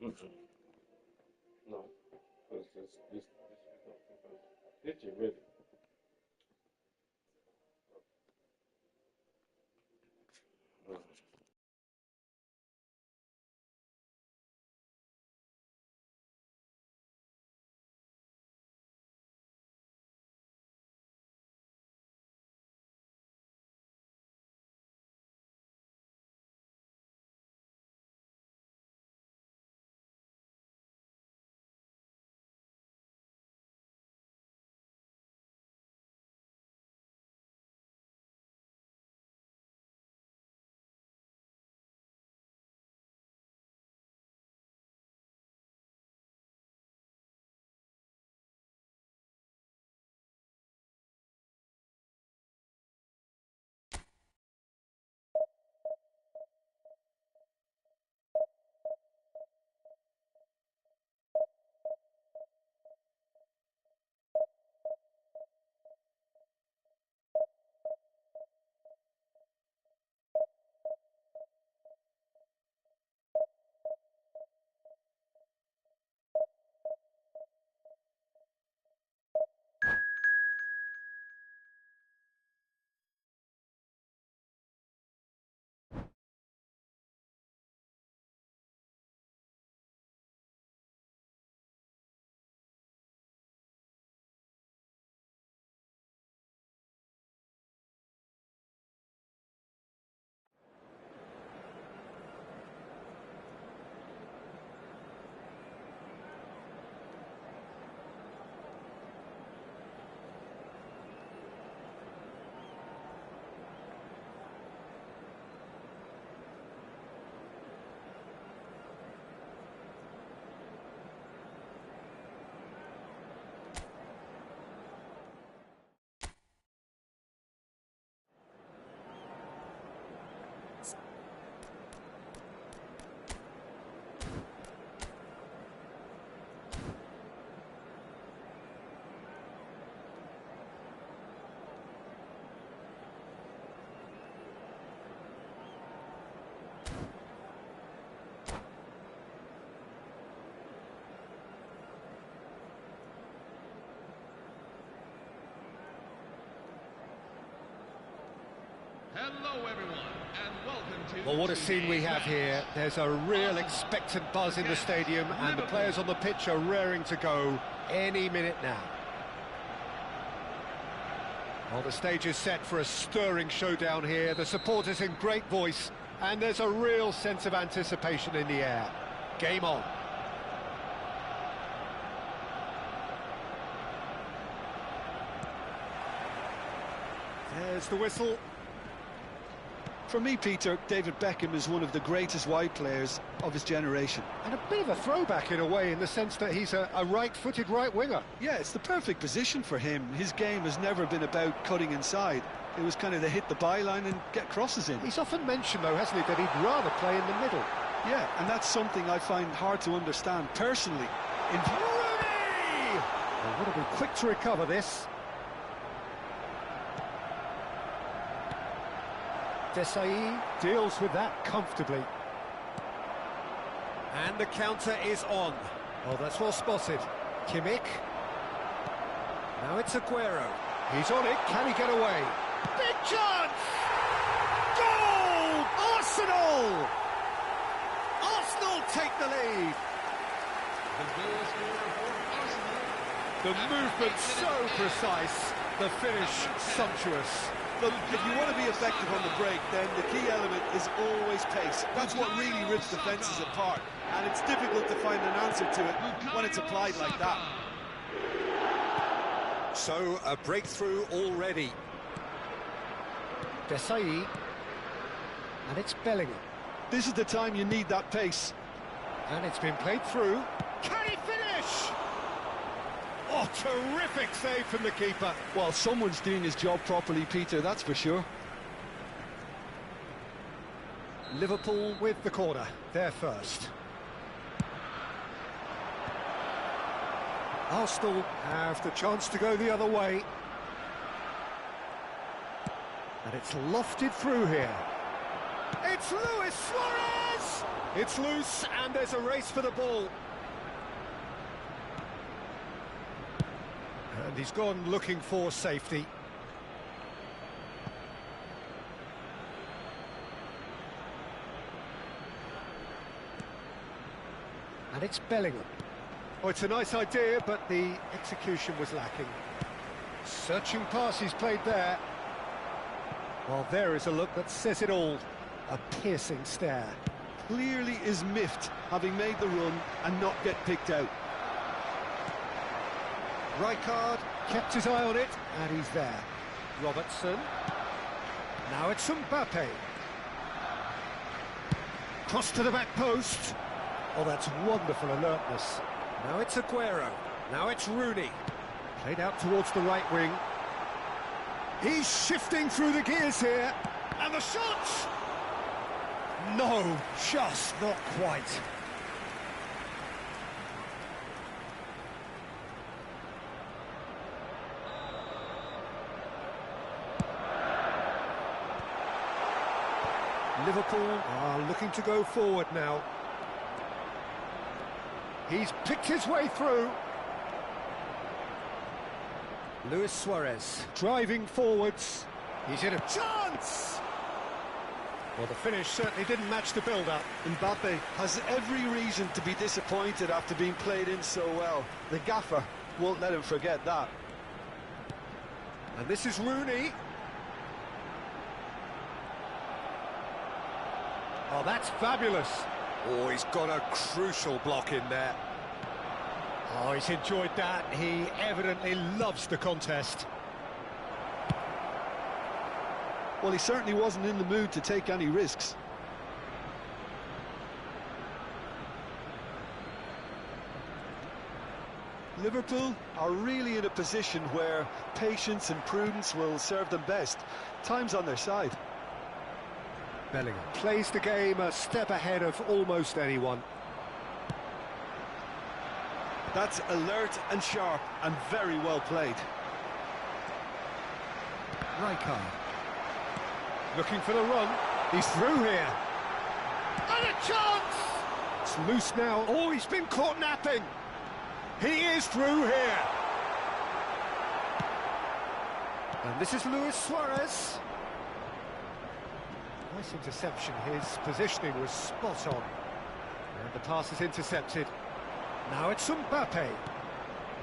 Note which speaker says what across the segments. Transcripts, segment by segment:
Speaker 1: Mm-mm. No, because this picture really. Mm.
Speaker 2: Hello everyone, and welcome to...
Speaker 3: Well, what a scene we have here. There's a real expectant buzz in the stadium, and the players on the pitch are raring to go any minute now. Well, the stage is set for a stirring showdown here. The supporters in great voice, and there's a real sense of anticipation in the air. Game on. There's the whistle.
Speaker 4: For me, Peter, David Beckham is one of the greatest wide players of his generation.
Speaker 3: And a bit of a throwback in a way, in the sense that he's a right-footed right winger.
Speaker 4: Yeah, it's the perfect position for him. His game has never been about cutting inside. It was kind of to hit the byline and get crosses in.
Speaker 3: He's often mentioned, though, hasn't he, that he'd rather play in the middle.
Speaker 4: Yeah, and that's something I find hard to understand personally.
Speaker 3: Rooney! Well, would have been quick to recover this. Desai deals with that comfortably. And the counter is on. Oh, that's well spotted. Kimmich. Now it's Aguero. He's on it. Can he get away? Big chance! Goal! Arsenal! Arsenal take the lead. The movement so precise. The finish sumptuous.
Speaker 4: Look, if you want to be effective on the break, then the key element is always pace. That's what really rips defences apart, and it's difficult to find an answer to it when it's applied like that.
Speaker 3: So, a breakthrough already. Desai. And it's Bellingham.
Speaker 4: This is the time you need that pace.
Speaker 3: And it's been played through. Can he finish? Oh, terrific save from the keeper.
Speaker 4: Well, someone's doing his job properly, Peter, that's for sure.
Speaker 3: Liverpool with the corner. They're first. Arsenal have the chance to go the other way. And it's lofted through here. It's Luis Suarez! It's loose, and there's a race for the ball. And he's gone looking for safety. And it's Bellingham. Oh, it's a nice idea, but the execution was lacking. Searching pass he's played there. Well, there is a look that says it all. A piercing stare.
Speaker 4: Clearly is miffed, having made the run and not get picked out.
Speaker 3: Rijkaard kept his eye on it, and he's there. Robertson. Now it's Mbappe. Cross to the back post. Oh, that's wonderful alertness. Now it's Aguero. Now it's Rooney. Played out towards the right wing. He's shifting through the gears here. And the shot! No, just not quite. Liverpool are looking to go forward now. He's picked his way through. Luis Suarez driving forwards. He's in a chance! Well, the finish certainly didn't match the build-up.
Speaker 4: Mbappe has every reason to be disappointed after being played in so well. The gaffer won't let him forget that.
Speaker 3: And this is Rooney. Oh, that's fabulous. Oh, he's got a crucial block in there. Oh, he's enjoyed that. He evidently loves the contest.
Speaker 4: Well, he certainly wasn't in the mood to take any risks. Liverpool are really in a position where patience and prudence will serve them best. Time's on their side.
Speaker 3: Bellingham plays the game a step ahead of almost anyone.
Speaker 4: That's alert and sharp and very well played.
Speaker 3: Rijkaard. Looking for the run. He's through here. And a chance! It's loose now. Oh, he's been caught napping. He is through here. And this is Luis Suarez. Nice interception. His positioning was spot on. And the pass is intercepted. Now it's Mbappe.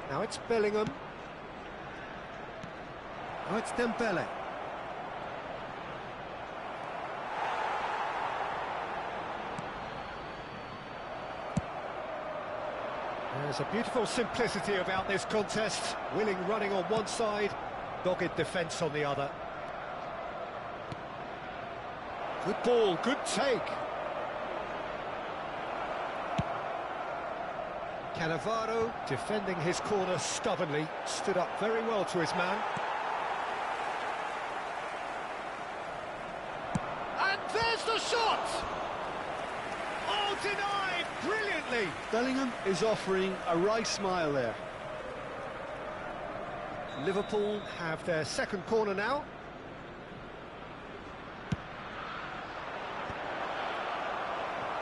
Speaker 3: Now it's Bellingham. Now it's Dembele. There's a beautiful simplicity about this contest. Willing running on one side, dogged defence on the other. Good ball, good take. Cannavaro defending his corner stubbornly, stood up very well to his man. And there's the shot! Oh, denied brilliantly!
Speaker 4: Bellingham is offering a right smile there.
Speaker 3: Liverpool have their second corner now.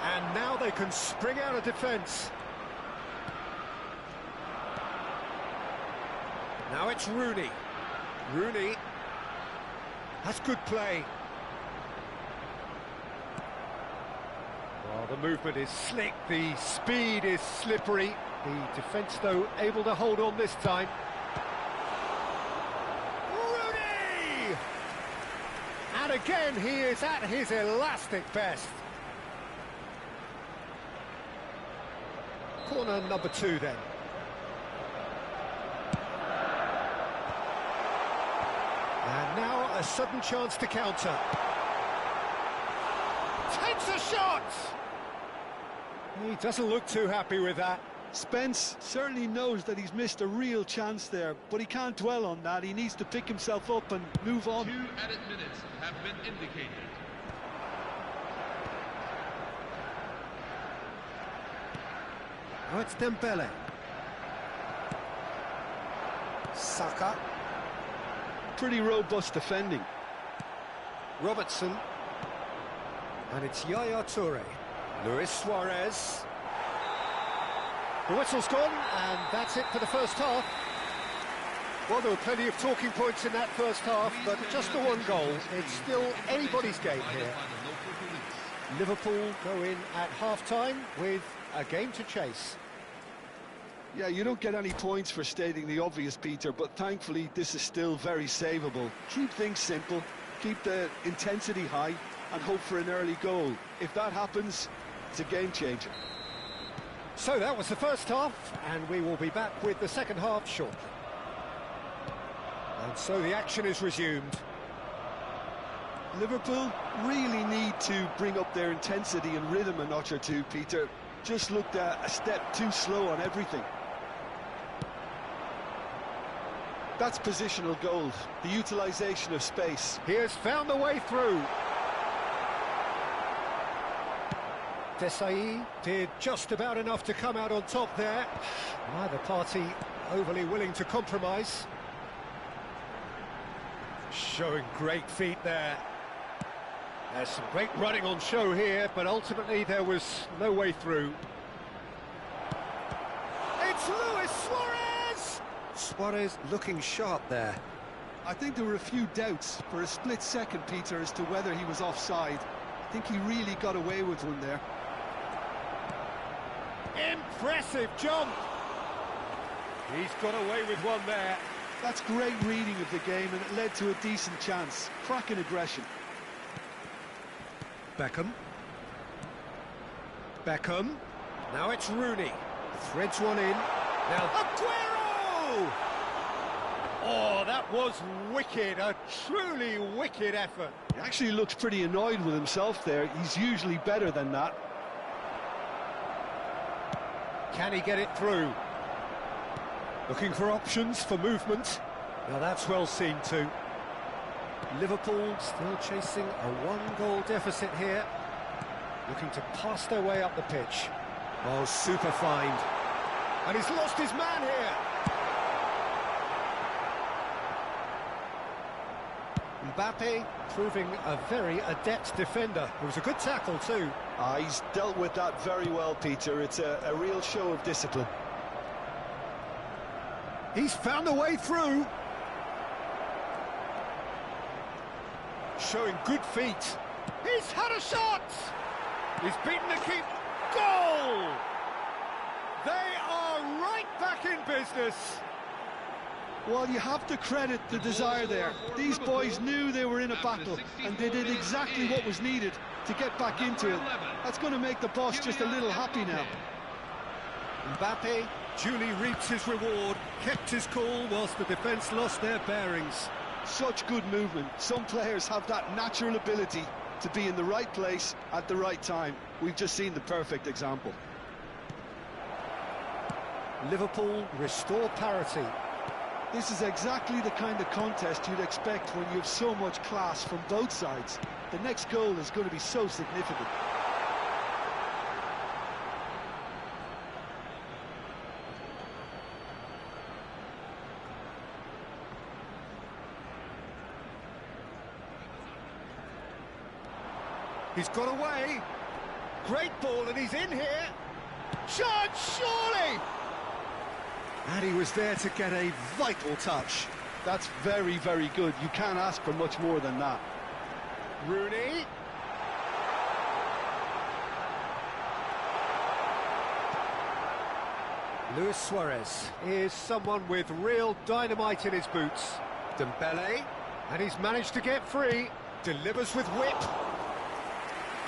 Speaker 3: And now they can spring out of defence. Now it's Rooney. Rooney. That's good play. Well, the movement is slick, the speed is slippery. The defence, though, able to hold on this time. Rooney! And again, he is at his elastic best. Corner number 2, then. And now a sudden chance to counter. Takes a shot! He doesn't look too happy with that.
Speaker 4: Spence certainly knows that he's missed a real chance there, but he can't dwell on that. He needs to pick himself up and move on.
Speaker 2: 2 added minutes have been indicated.
Speaker 3: Now it's Dembele. Saka.
Speaker 4: Pretty robust defending.
Speaker 3: Robertson. And it's Yaya Toure. Luis Suarez. The whistle's gone, and that's it for the first half. Well, there were plenty of talking points in that first half, but just the one goal. It's still anybody's game here. Liverpool go in at half-time with a game to chase.
Speaker 4: Yeah, you don't get any points for stating the obvious, Peter, but thankfully this is still very savable. Keep things simple, keep the intensity high, and hope for an early goal. If that happens, it's a game changer.
Speaker 3: So that was the first half, and we will be back with the second half shortly. And so the action is resumed.
Speaker 4: Liverpool really need to bring up their intensity and rhythm a notch or two, Peter. Just looked a step too slow on everything. That's positional gold, the utilisation of space.
Speaker 3: He has found a way through. Desai did just about enough to come out on top there. Neither party overly willing to compromise. Showing great feet there. There's some great running on show here, but ultimately there was no way through. It's Luis Suarez! Suarez looking sharp there.
Speaker 4: I think there were a few doubts for a split second, Peter, as to whether he was offside. I think he really got away with one there.
Speaker 3: Impressive jump! He's got away with one there.
Speaker 4: That's great reading of the game, and it led to a decent chance. Cracking aggression.
Speaker 3: Beckham. Beckham. Now it's Rooney. Threads one in. Now Aguero! Oh, that was wicked. A truly wicked effort.
Speaker 4: He actually looks pretty annoyed with himself there. He's usually better than that.
Speaker 3: Can he get it through? Looking for options for movement. Now that's well seen too. Liverpool still chasing a one-goal deficit here. Looking to pass their way up the pitch. Oh, super find. And he's lost his man here. Mbappe proving a very adept defender. It was a good tackle too.
Speaker 4: He's dealt with that very well, Peter. It's a real show of discipline.
Speaker 3: He's found a way through. Showing good feet. He's had a shot! He's beaten the keeper. Goal! They are right back in business.
Speaker 4: Well, you have to credit the desire there. These boys knew they were in a battle, and they did exactly what was needed to get back into it. That's going to make the boss just a little happy now.
Speaker 3: Mbappe duly reaps his reward, kept his cool whilst the defence lost their bearings.
Speaker 4: Such good movement. Some players have that natural ability to be in the right place at the right time. We've just seen the perfect example.
Speaker 3: Liverpool restore parity.
Speaker 4: This is exactly the kind of contest you'd expect when you have so much class from both sides. The next goal is going to be so significant.
Speaker 3: He's got away. Great ball, and he's in here. Chance, surely! And he was there to get a vital touch.
Speaker 4: That's very, very good. You can't ask for much more than that.
Speaker 3: Rooney. Luis Suarez is someone with real dynamite in his boots. Dembele, and he's managed to get free. Delivers with whip.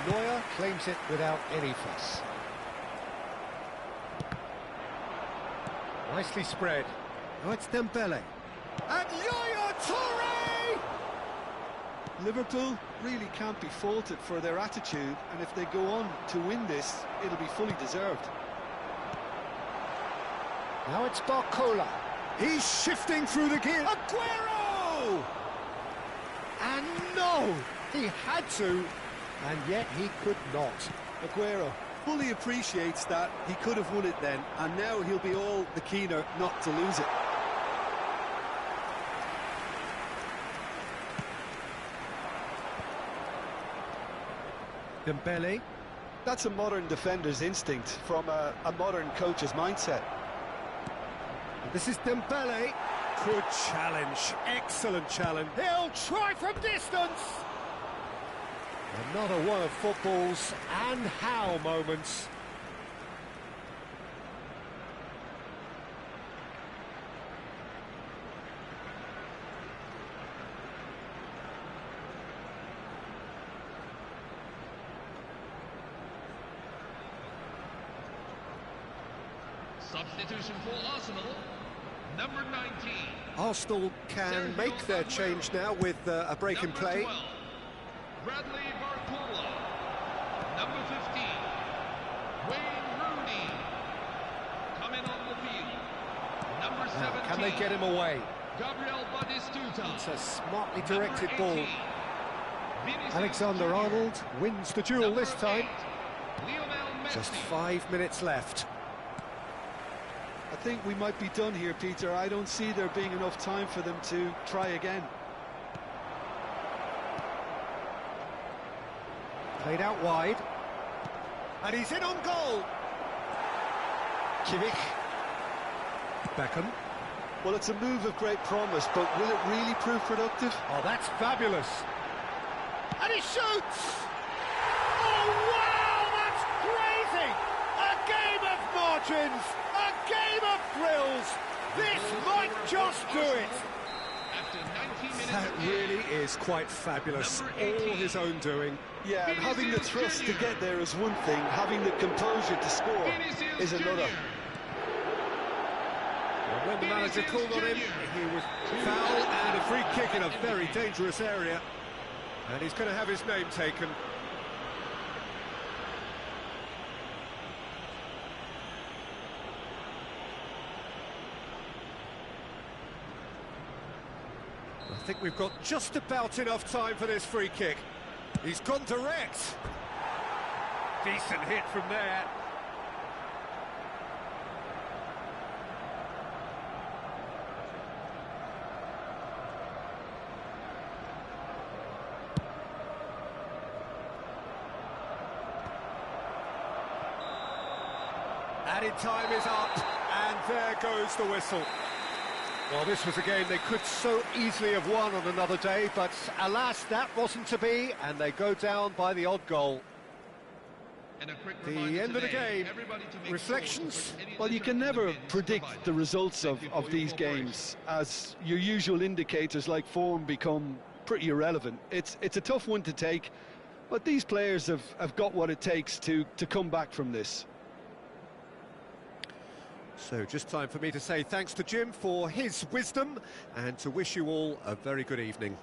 Speaker 3: Neuer claims it without any fuss. Nicely spread. Oh, it's Dembele. And Yaya Toure!
Speaker 4: Liverpool really can't be faulted for their attitude, and if they go on to win this, it'll be fully deserved.
Speaker 3: Now it's Barcola. He's shifting through the gear. Aguero! And no! He had to, and yet he could not.
Speaker 4: Aguero fully appreciates that he could have won it then, and now he'll be all the keener not to lose it.
Speaker 3: Dembele.
Speaker 4: That's a modern defender's instinct from a modern coach's mindset.
Speaker 3: This is Dembele. Good challenge, excellent challenge. He'll try from distance. Another one of football's and how moments.
Speaker 2: Substitution for Arsenal, number 19.
Speaker 3: Arsenal can
Speaker 2: Sergio
Speaker 3: make their
Speaker 2: Aguero.
Speaker 3: change now with a break in
Speaker 2: Number
Speaker 3: play.
Speaker 2: 12, Bradley Barcola. Number 15, Wayne Rooney. Coming on the field, number 17.
Speaker 3: Now, can they get him away?
Speaker 2: Gabriel Batistuta.
Speaker 3: It's a smartly
Speaker 2: Number
Speaker 3: directed ball.
Speaker 2: 18, Vinicius
Speaker 3: Alexander
Speaker 2: Junior.
Speaker 3: Arnold wins the duel
Speaker 2: Number
Speaker 3: this time.
Speaker 2: 8, Lionel Messi.
Speaker 3: Just 5 minutes left.
Speaker 4: I think we might be done here, Peter. I don't see there being enough time for them to try again.
Speaker 3: Played out wide. And he's in on goal. Kimmich. Beckham.
Speaker 4: Well, it's a move of great promise, but will it really prove productive?
Speaker 3: Oh, that's fabulous. And he shoots! Oh, wow, that's crazy! A game of margins, a game of thrills. This might just do it.
Speaker 2: After 19 minutes
Speaker 3: That
Speaker 2: of game,
Speaker 3: really is quite fabulous.
Speaker 2: Number
Speaker 3: All
Speaker 2: 18.
Speaker 3: his own doing.
Speaker 4: Yeah, and having the thrust to get there is one thing, having the composure to score is another.
Speaker 3: And when the manager called on him, he was foul and a free kick in a very dangerous area. And he's going to have his name taken. I think we've got just about enough time for this free kick. He's gone direct. Decent hit from there. Added time is up, and there goes the whistle. Well, this was a game they could so easily have won on another day, but alas, that wasn't to be, and they go down by the odd goal.
Speaker 2: And a quick
Speaker 3: The
Speaker 2: reminder
Speaker 3: end of the
Speaker 2: today,
Speaker 3: game.
Speaker 2: everybody to make
Speaker 3: Reflections?
Speaker 2: sure to put any
Speaker 4: Well, you can
Speaker 2: litter in
Speaker 4: never
Speaker 2: the bins
Speaker 4: predict
Speaker 2: provided.
Speaker 4: the results of
Speaker 2: Thank you for
Speaker 4: these
Speaker 2: your cooperation.
Speaker 4: games, as your usual indicators like form become pretty irrelevant. It's a tough one to take, but these players have got what it takes to come back from this.
Speaker 3: So just time for me to say thanks to Jim for his wisdom and to wish you all a very good evening.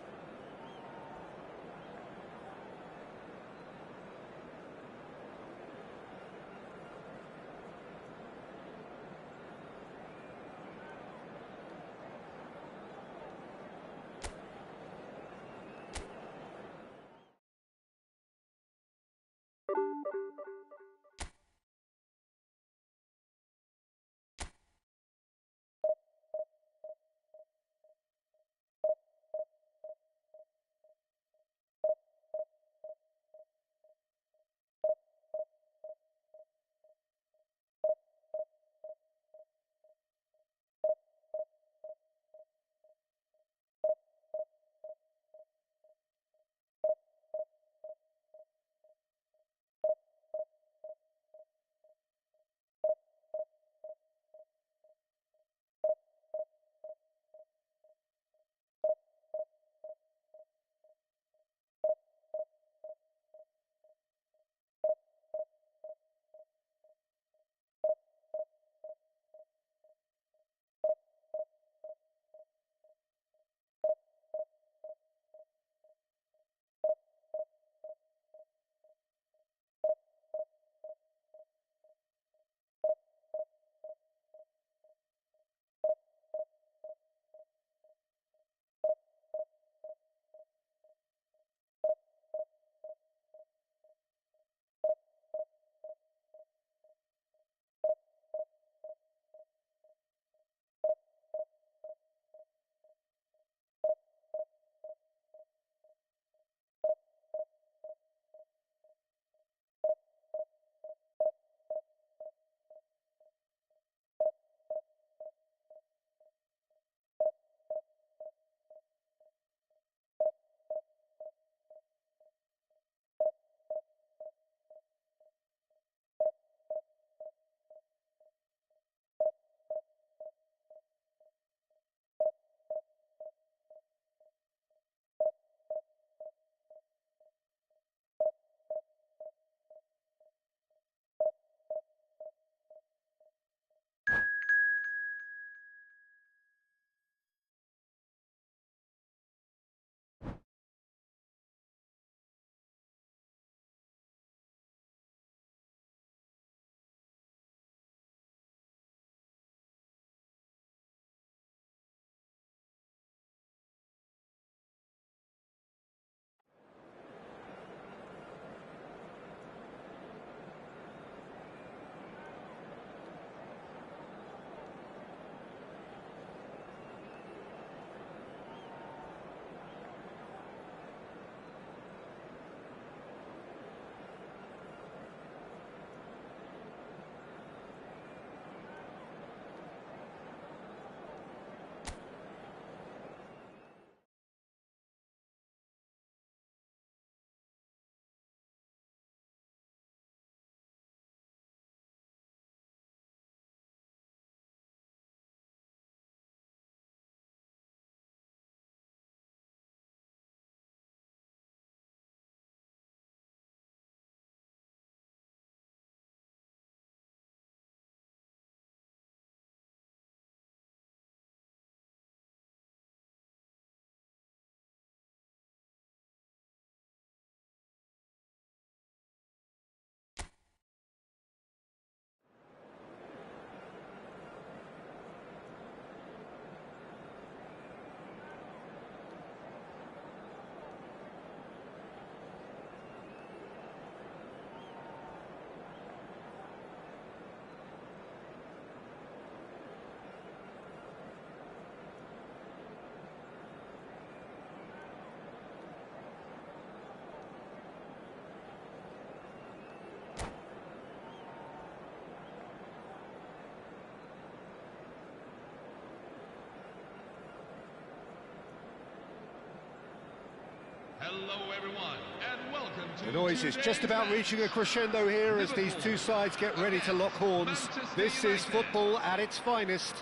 Speaker 2: Hello, everyone, and welcome to
Speaker 3: The noise is just about
Speaker 2: match.
Speaker 3: reaching a crescendo here as these two sides get ready to lock horns. This is football at its finest.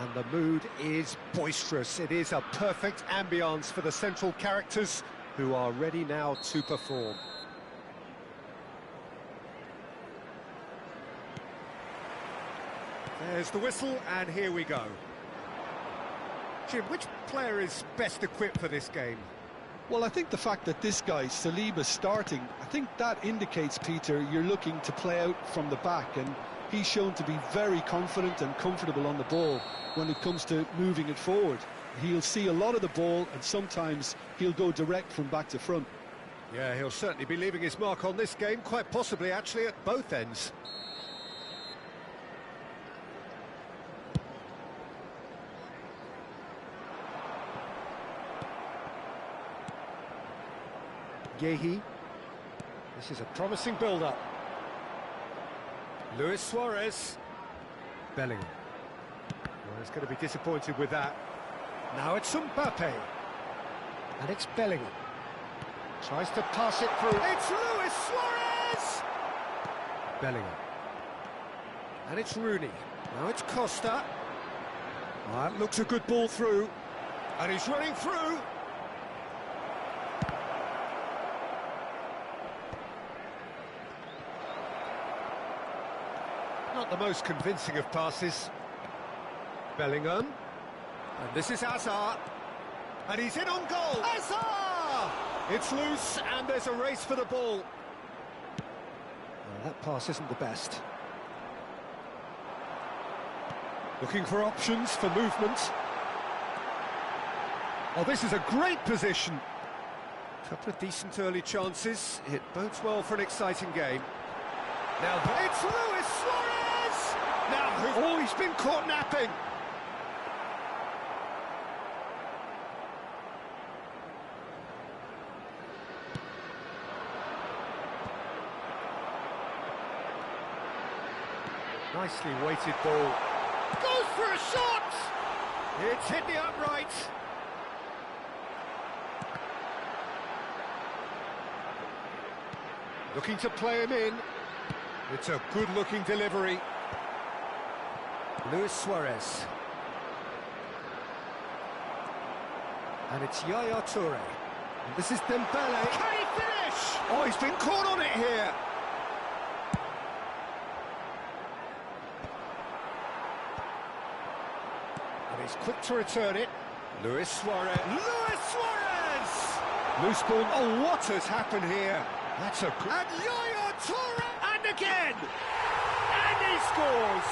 Speaker 3: And the mood is boisterous. It is a perfect ambience for the central characters who are ready now to perform. There's the whistle, and here we go. Jim, which player is best equipped for this game?
Speaker 4: Well, I think the fact that this guy, Saliba's starting, I think that indicates, Peter, you're looking to play out from the back, and he's shown to be very confident and comfortable on the ball when it comes to moving it forward. He'll see a lot of the ball, and sometimes he'll go direct from back to front.
Speaker 3: Yeah, he'll certainly be leaving his mark on this game, quite possibly actually at both ends. Yehi. This is a promising build-up. Luis Suarez. Bellingham. Well, he's going to be disappointed with that. Now it's Mbappe. And it's Bellingham. Tries to pass it through. It's Luis Suarez! Bellingham. And it's Rooney. Now it's Costa. That looks a good ball through. And he's running through. Not the most convincing of passes. Bellingham. And this is Hazard. And he's in on goal. Hazard! It's loose, and there's a race for the ball. Well, that pass isn't the best. Looking for options for movement. Oh, this is a great position. Couple of decent early chances. It bodes well for an exciting game. Now, it's Luis Suarez! Now, oh, he's been caught napping. Nicely weighted ball. Goes for a shot! It's hit the upright. Looking to play him in. It's a good-looking delivery. Luis Suarez. And it's Yaya Toure. And this is Dembele. Can he finish? Oh, he's been caught on it here. And he's quick to return it. Luis Suarez. Luis Suarez! Loose ball. Oh, what has happened here? That's a... And Yaya Toure! And again! And he scores!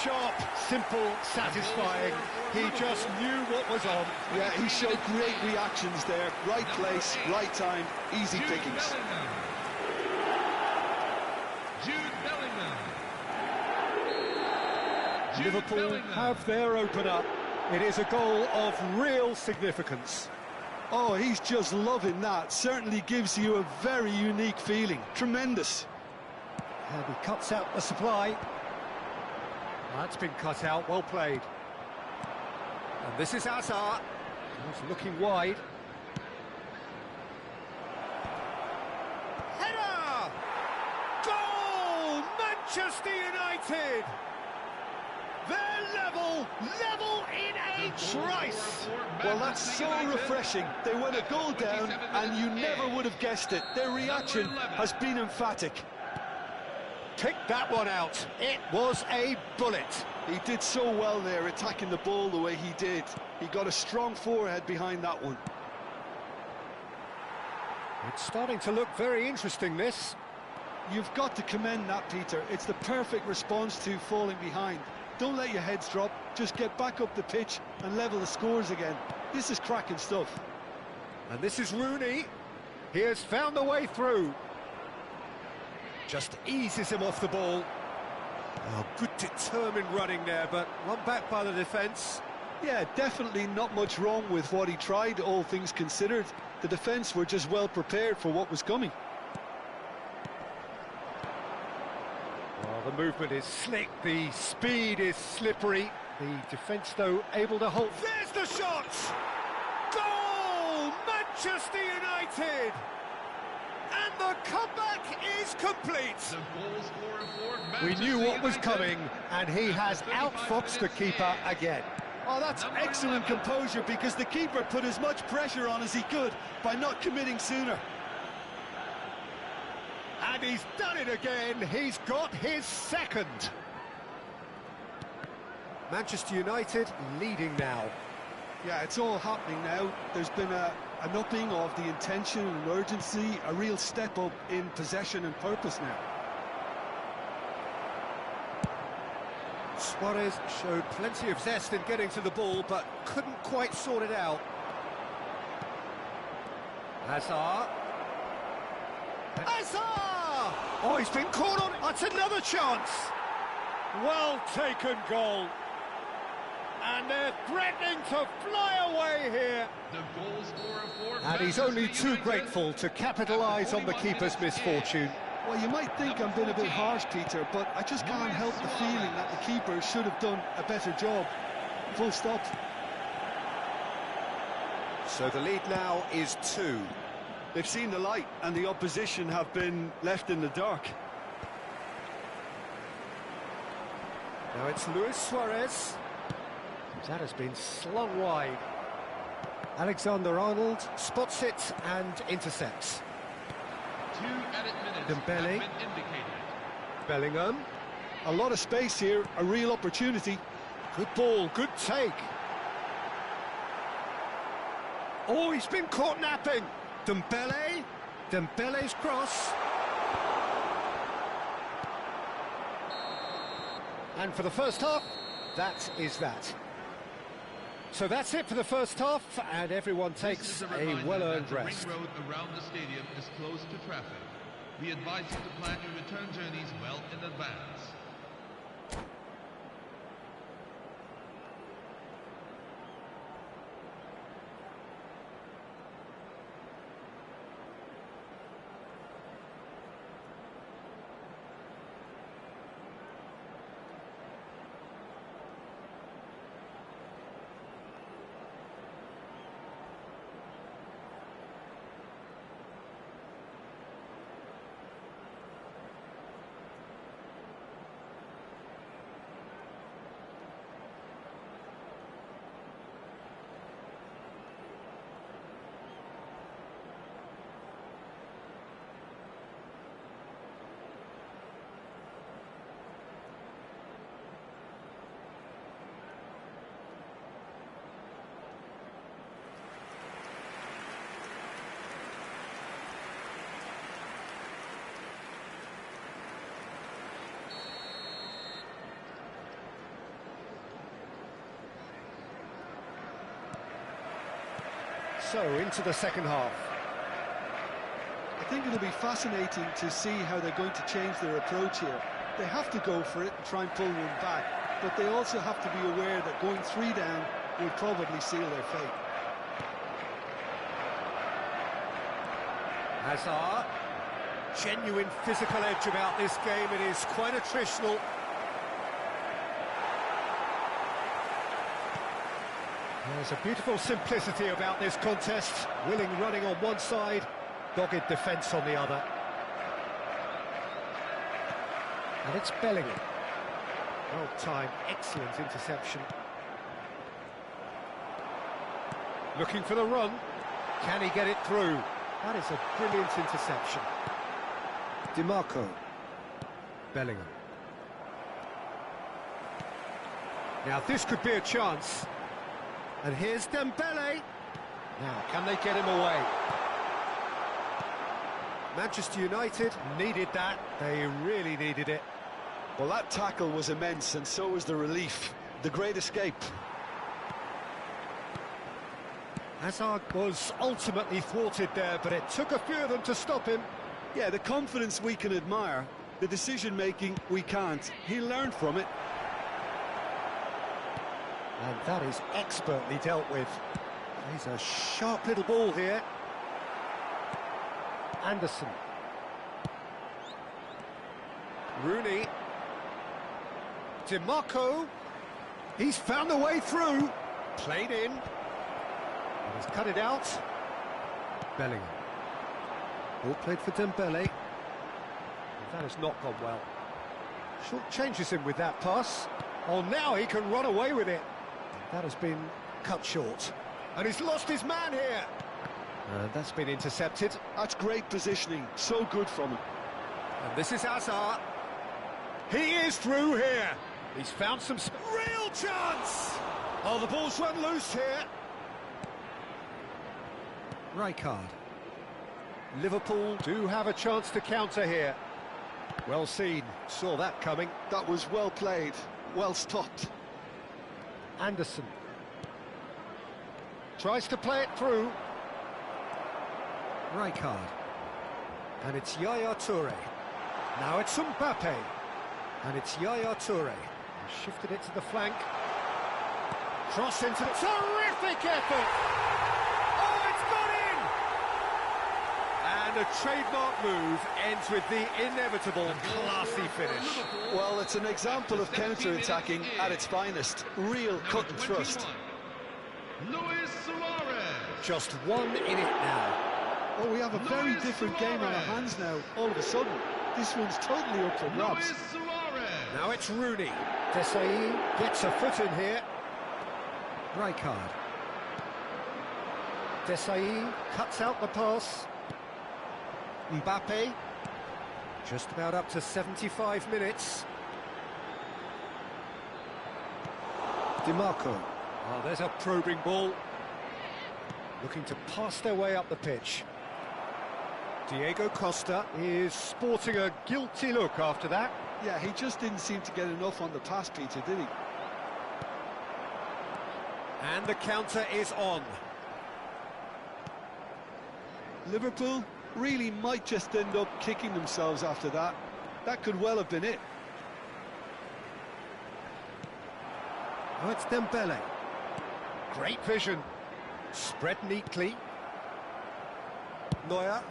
Speaker 3: Sharp, simple, satisfying. He just knew what was on.
Speaker 4: Yeah, he showed great reactions there. Right place, right time, easy
Speaker 2: Jude
Speaker 4: pickings.
Speaker 2: Bellingham. Jude Bellingham. Jude
Speaker 3: Liverpool
Speaker 2: Bellingham.
Speaker 3: have their opener. It is a goal of real significance.
Speaker 4: Oh, he's just loving that. Certainly gives you a very unique feeling. Tremendous.
Speaker 3: And he cuts out the supply. That's been cut out, well played. And this is Hazard. He's looking wide. Header! Goal! Manchester United! They're level in a trice!
Speaker 4: Well, that's so refreshing. They went a goal down, and you never would have guessed it. Their reaction has been emphatic.
Speaker 3: Pick that one out. It was a bullet.
Speaker 4: He did so well there, attacking the ball the way he did. He got a strong forehead behind that one.
Speaker 3: It's starting to look very interesting, this.
Speaker 4: You've got to commend that, Peter. It's the perfect response to falling behind. Don't let your heads drop. Just get back up the pitch and level the scores again. This is cracking stuff.
Speaker 3: And this is Rooney. He has found the way through. Just eases him off the ball. Oh, good determined running there, but run back by the defence.
Speaker 4: Yeah, definitely not much wrong with what he tried, all things considered. The defence were just well prepared for what was coming.
Speaker 3: Well, the movement is slick, the speed is slippery. The defence, though, able to hold. There's the shot! Goal! Manchester United! And the comeback is complete.
Speaker 2: The goal scorer for
Speaker 3: We
Speaker 2: Manchester
Speaker 3: knew what was
Speaker 2: United.
Speaker 3: coming, and he has outfoxed the keeper again.
Speaker 4: Oh, that's excellent composure, because the keeper put as much pressure on as he could by not committing sooner.
Speaker 3: And he's done it again. He's got his second. Manchester United leading now.
Speaker 4: Yeah, it's all happening now. There's been an upping of the intention and urgency, a real step up in possession and purpose now.
Speaker 3: Suarez showed plenty of zest in getting to the ball, but couldn't quite sort it out. Hazard. Hazard! Oh, he's been caught on. That's another chance. Well taken goal. And they're threatening to fly away here.
Speaker 2: The goal scorer for
Speaker 3: And he's
Speaker 2: Manchester
Speaker 3: only too
Speaker 2: United.
Speaker 3: grateful to capitalise on the keeper's misfortune.
Speaker 4: Well, you might think I'm being a bit harsh, Peter, but I just can't help the feeling that the keeper should have done a better job. Full stop.
Speaker 3: So the lead now is 2.
Speaker 4: They've seen the light, and the opposition have been left in the dark.
Speaker 3: Now it's Luis Suarez. That has been slung wide. Alexander-Arnold spots it and intercepts.
Speaker 2: 2 added minutes
Speaker 3: Dembele.
Speaker 2: have been indicated.
Speaker 3: Bellingham.
Speaker 4: A lot of space here, a real opportunity.
Speaker 3: Good ball, good take. Oh, he's been caught napping. Dembele. Dembele's cross. And for the first half, that is that. So that's it for the first half, and everyone takes a well-earned rest.
Speaker 2: The ring road around the stadium is closed to traffic. We advise you to plan your return journeys well in advance.
Speaker 3: So, into the second half.
Speaker 4: I think it'll be fascinating to see how they're going to change their approach here. They have to go for it and try and pull one back, but they also have to be aware that going 3 down will probably seal their fate.
Speaker 3: Hazard. Genuine physical edge about this game. It is quite attritional. There's a beautiful simplicity about this contest. Willing running on one side, dogged defence on the other. And it's Bellingham. Well timed, excellent interception. Looking for the run. Can he get it through? That is a brilliant interception. DiMarco. Bellingham. Now this could be a chance. And here's Dembele. Now, can they get him away? Manchester United needed that. They really needed it.
Speaker 4: Well, that tackle was immense, and so was the relief. The great escape.
Speaker 3: Hazard was ultimately thwarted there, but it took a few of them to stop him.
Speaker 4: Yeah, the confidence we can admire, the decision-making we can't. He learned from it.
Speaker 3: And that is expertly dealt with. He's a sharp little ball here. Anderson. Rooney. DiMarco. He's found a way through. Played in. And he's cut it out. Bellingham. Ball played for Dembele. That has not gone well. Short changes him with that pass. Oh, now he can run away with it. That has been cut short. And he's lost his man here. And that's been intercepted.
Speaker 4: That's great positioning. So good from him.
Speaker 3: And this is Hazard. He is through here. He's found some real chance. Oh, the ball's run loose here. Rijkaard. Liverpool do have a chance to counter here. Well seen. Saw that coming.
Speaker 4: That was well played. Well stopped.
Speaker 3: Anderson. Tries to play it through. Rijkaard. And it's Yaya Toure. Now it's Mbappe. And it's Yaya Toure. He shifted it to the flank. Cross into the... Terrific effort! Oh, it's gone in! And a trademark move ends with the inevitable classy finish.
Speaker 4: Well, it's an example of counter-attacking at its finest. Real cut and thrust.
Speaker 2: Luis Suarez.
Speaker 3: Just one in it now.
Speaker 4: Oh, we have a very different game on our hands now, all of a sudden. This one's totally up for grabs.
Speaker 2: Luis Suarez.
Speaker 3: Now it's Rooney. Desailly gets a foot in here. Rijkaard. Desailly cuts out the pass. Mbappe. Just about up to 75 minutes. DiMarco. Oh, there's a probing ball. Looking to pass their way up the pitch. Diego Costa is sporting a guilty look after that.
Speaker 4: Yeah, he just didn't seem to get enough on the pass, Peter, did he?
Speaker 3: And the counter is on.
Speaker 4: Liverpool really might just end up kicking themselves after that. That could well have been it.
Speaker 3: Oh, it's Dembele. Great vision. Spread neatly. Neuer.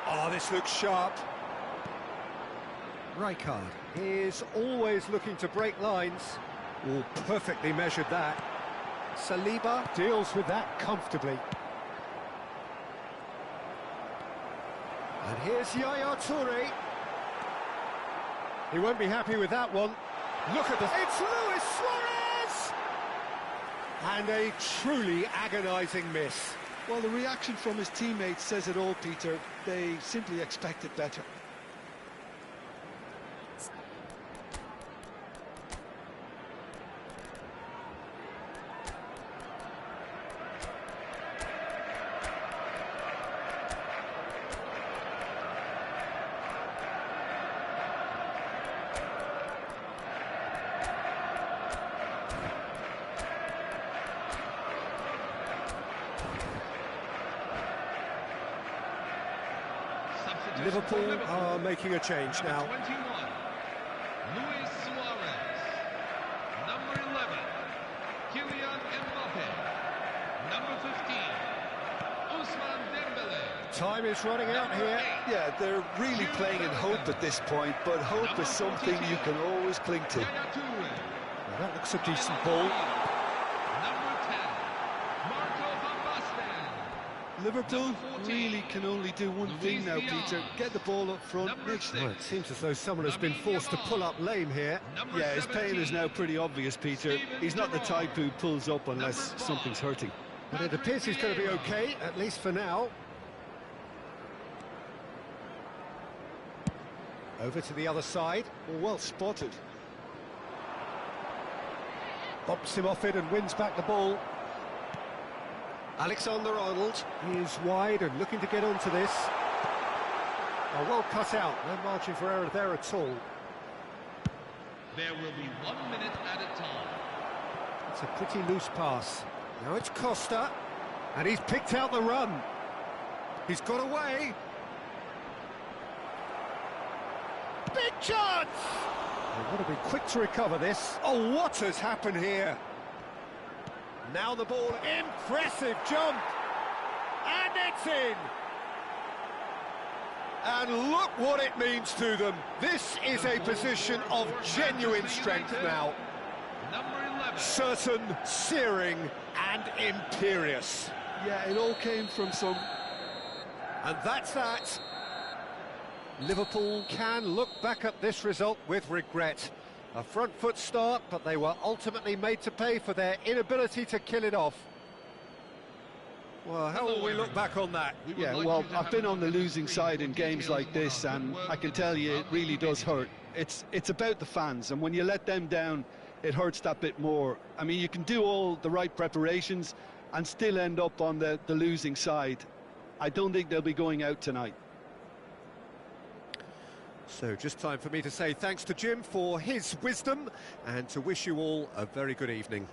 Speaker 3: Oh, this looks sharp. Rijkaard is always looking to break lines. Oh, perfectly measured that. Saliba deals with that comfortably. And here's Yaya Toure. He won't be happy with that one. Look at this. It's Luis Suarez! And a truly agonising miss.
Speaker 4: Well, the reaction from his teammates says it all, Peter. They simply expected better.
Speaker 3: Liverpool are making a change now.
Speaker 2: Number 21, Luis Suarez. Number 11, Kylian Mbappe. Number 15, Ousmane Dembele.
Speaker 3: Time is running out here.
Speaker 4: Yeah, they're really playing in hope at this point, but hope is something you can always cling to.
Speaker 2: Yaya Toure.
Speaker 3: Well, that looks a decent ball.
Speaker 2: Number 10, Marco van Basten.
Speaker 4: Liverpool really can only do one thing now, Peter. Get the ball up front. Make sure.
Speaker 3: Well, it seems as though someone has been forced to pull up lame here.
Speaker 4: Yeah, his pain is now pretty obvious, Peter. He's not the type who pulls up unless something's hurting.
Speaker 3: But it appears he's going to be okay, at least for now. Over to the other side.
Speaker 4: Well spotted.
Speaker 3: Bumps him off it and wins back the ball. Alexander-Arnold is wide and looking to get onto this. Oh, well cut out, no margin for error there at all.
Speaker 2: There will be 1 minute at a time.
Speaker 3: It's a pretty loose pass. Now it's Costa, and he's picked out the run. He's got away. Big chance! They've got to be quick to recover this. Oh, what has happened here? Now the ball, impressive jump, and it's in. And look what it means to them. This is a position of genuine strength now.
Speaker 2: Number 11.
Speaker 3: Certain, searing, and imperious.
Speaker 4: Yeah, it all came from some...
Speaker 3: And that's that. Liverpool can look back at this result with regret. A front foot start, but they were ultimately made to pay for their inability to kill it off. Well, how will we look back on that?
Speaker 4: Yeah, well, I've been on the losing side in games like this, and I can tell you it really does hurt. It's about the fans, and when you let them down, it hurts that bit more. I mean, you can do all the right preparations and still end up on the losing side. I don't think they'll be going out tonight.
Speaker 3: So just time for me to say thanks to Jim for his wisdom and to wish you all a very good evening.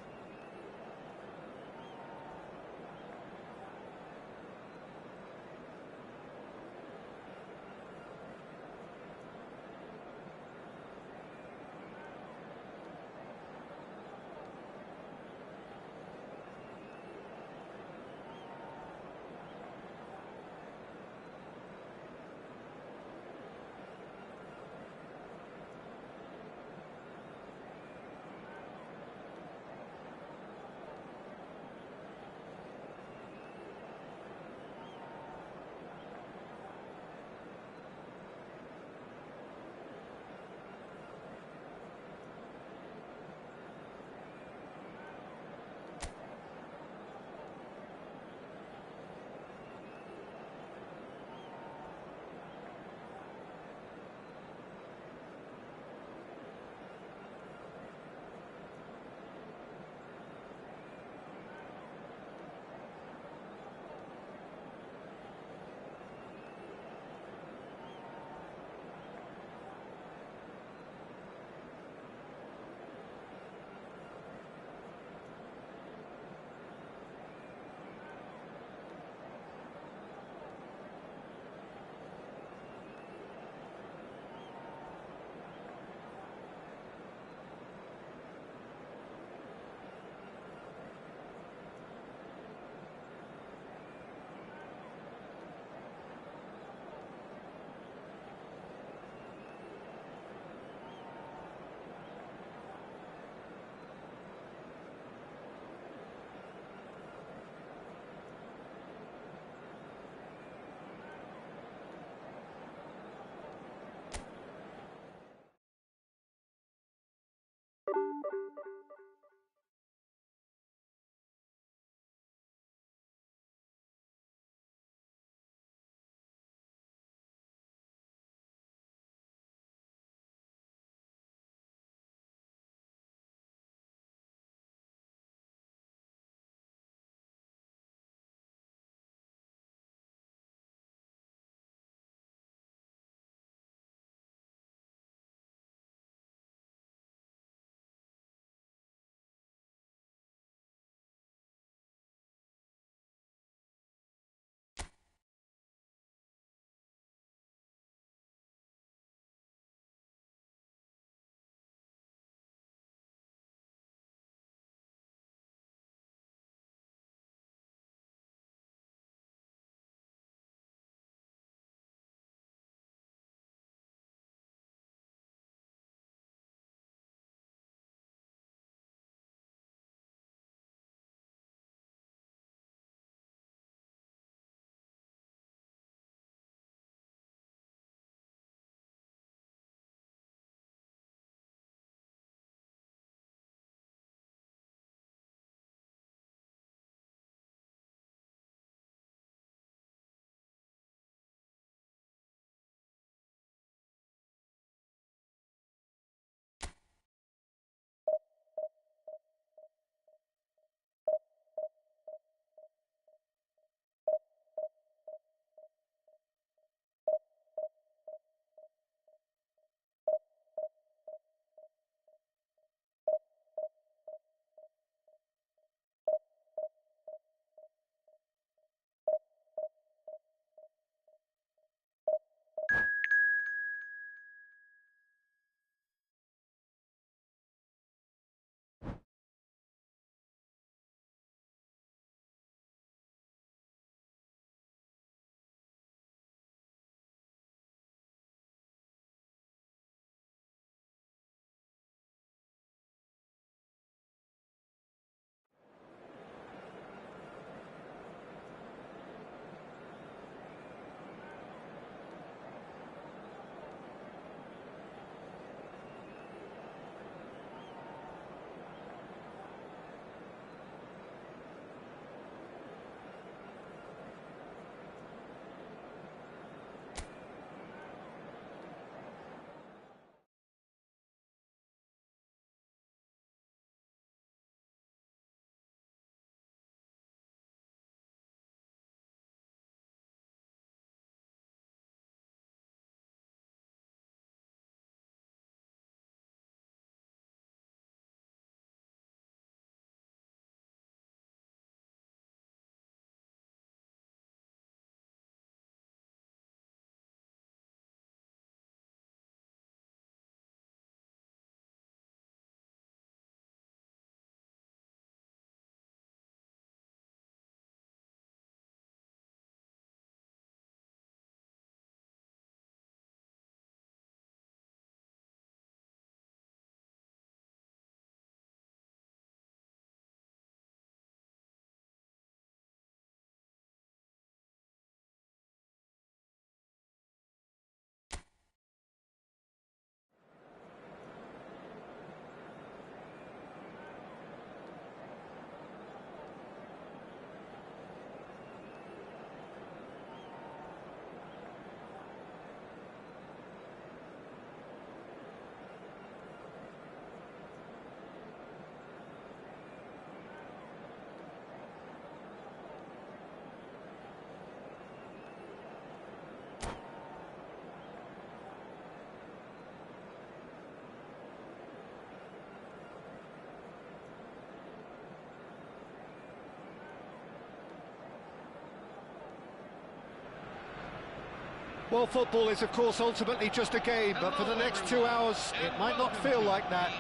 Speaker 3: Well, football is, of course, ultimately just a game, but for the next 2 hours, it might not feel like that.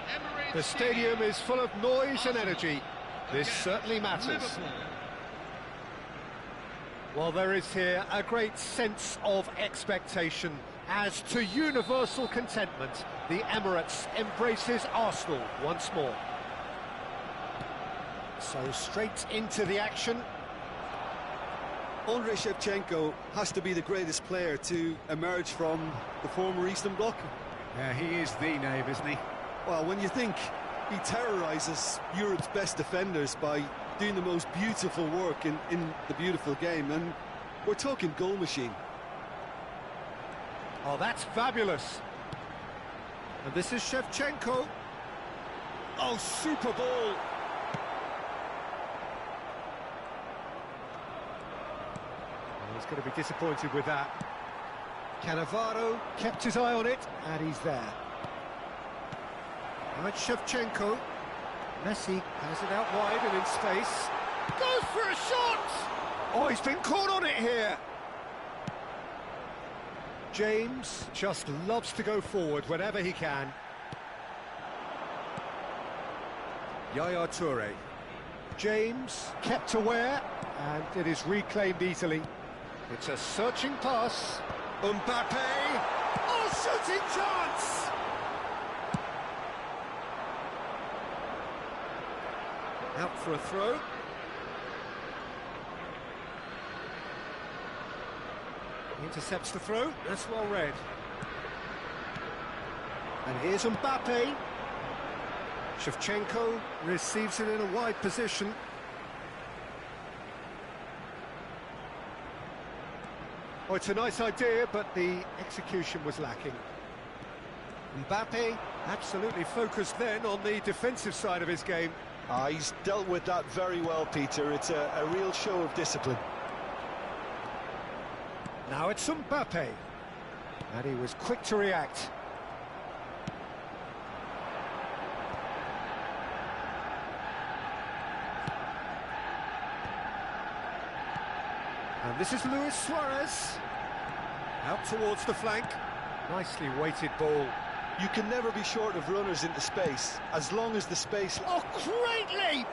Speaker 3: The stadium is full of noise and energy. This certainly matters. Well, there is here a great sense of expectation. As to universal contentment, the Emirates embraces Arsenal once more. So straight into the action.
Speaker 4: Andrei Shevchenko has to be the greatest player to emerge from the former Eastern Bloc.
Speaker 3: Yeah, he is the name, isn't he?
Speaker 4: Well, when you think he terrorises Europe's best defenders by doing the most beautiful work in the beautiful game, and we're talking goal machine.
Speaker 3: Oh, that's fabulous. And this is Shevchenko. Oh, super ball. He's going to be disappointed with that. Cannavaro kept his eye on it, and he's there. Now it's Shevchenko. Messi has it out wide and in space. Goes for a shot! Oh, he's been caught on it here. James just loves to go forward whenever he can. Yaya Toure. James kept aware, and it is reclaimed easily. It's a searching pass. Mbappe! Oh, shooting chance! Out for a throw. Intercepts the throw, that's well read. And here's Mbappe. Shevchenko receives it in a wide position. Oh, it's a nice idea, but the execution was lacking. Mbappe absolutely focused then on the defensive side of his game.
Speaker 4: He's dealt with that very well, Peter. It's a real show of discipline.
Speaker 3: Now it's Mbappe, and he was quick to react. And this is Luis Suarez, out towards the flank. Nicely weighted ball.
Speaker 4: You can never be short of runners into space, as long as the space...
Speaker 3: Oh, great leap!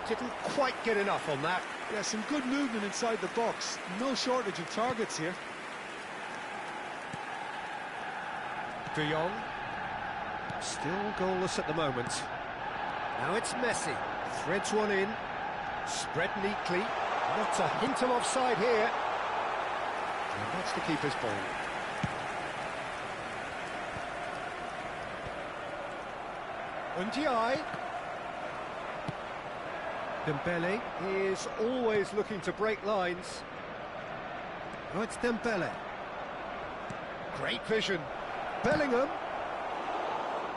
Speaker 3: Didn't quite get enough on that.
Speaker 4: Yeah, some good movement inside the box. No shortage of targets here.
Speaker 3: De Jong. Still goalless at the moment. Now it's Messi. Threads one in. Spread neatly. Not a hint of offside here. And that's the keeper's ball. Ndiaye. Dembele is always looking to break lines. Oh, it's Dembele. Great vision. Bellingham.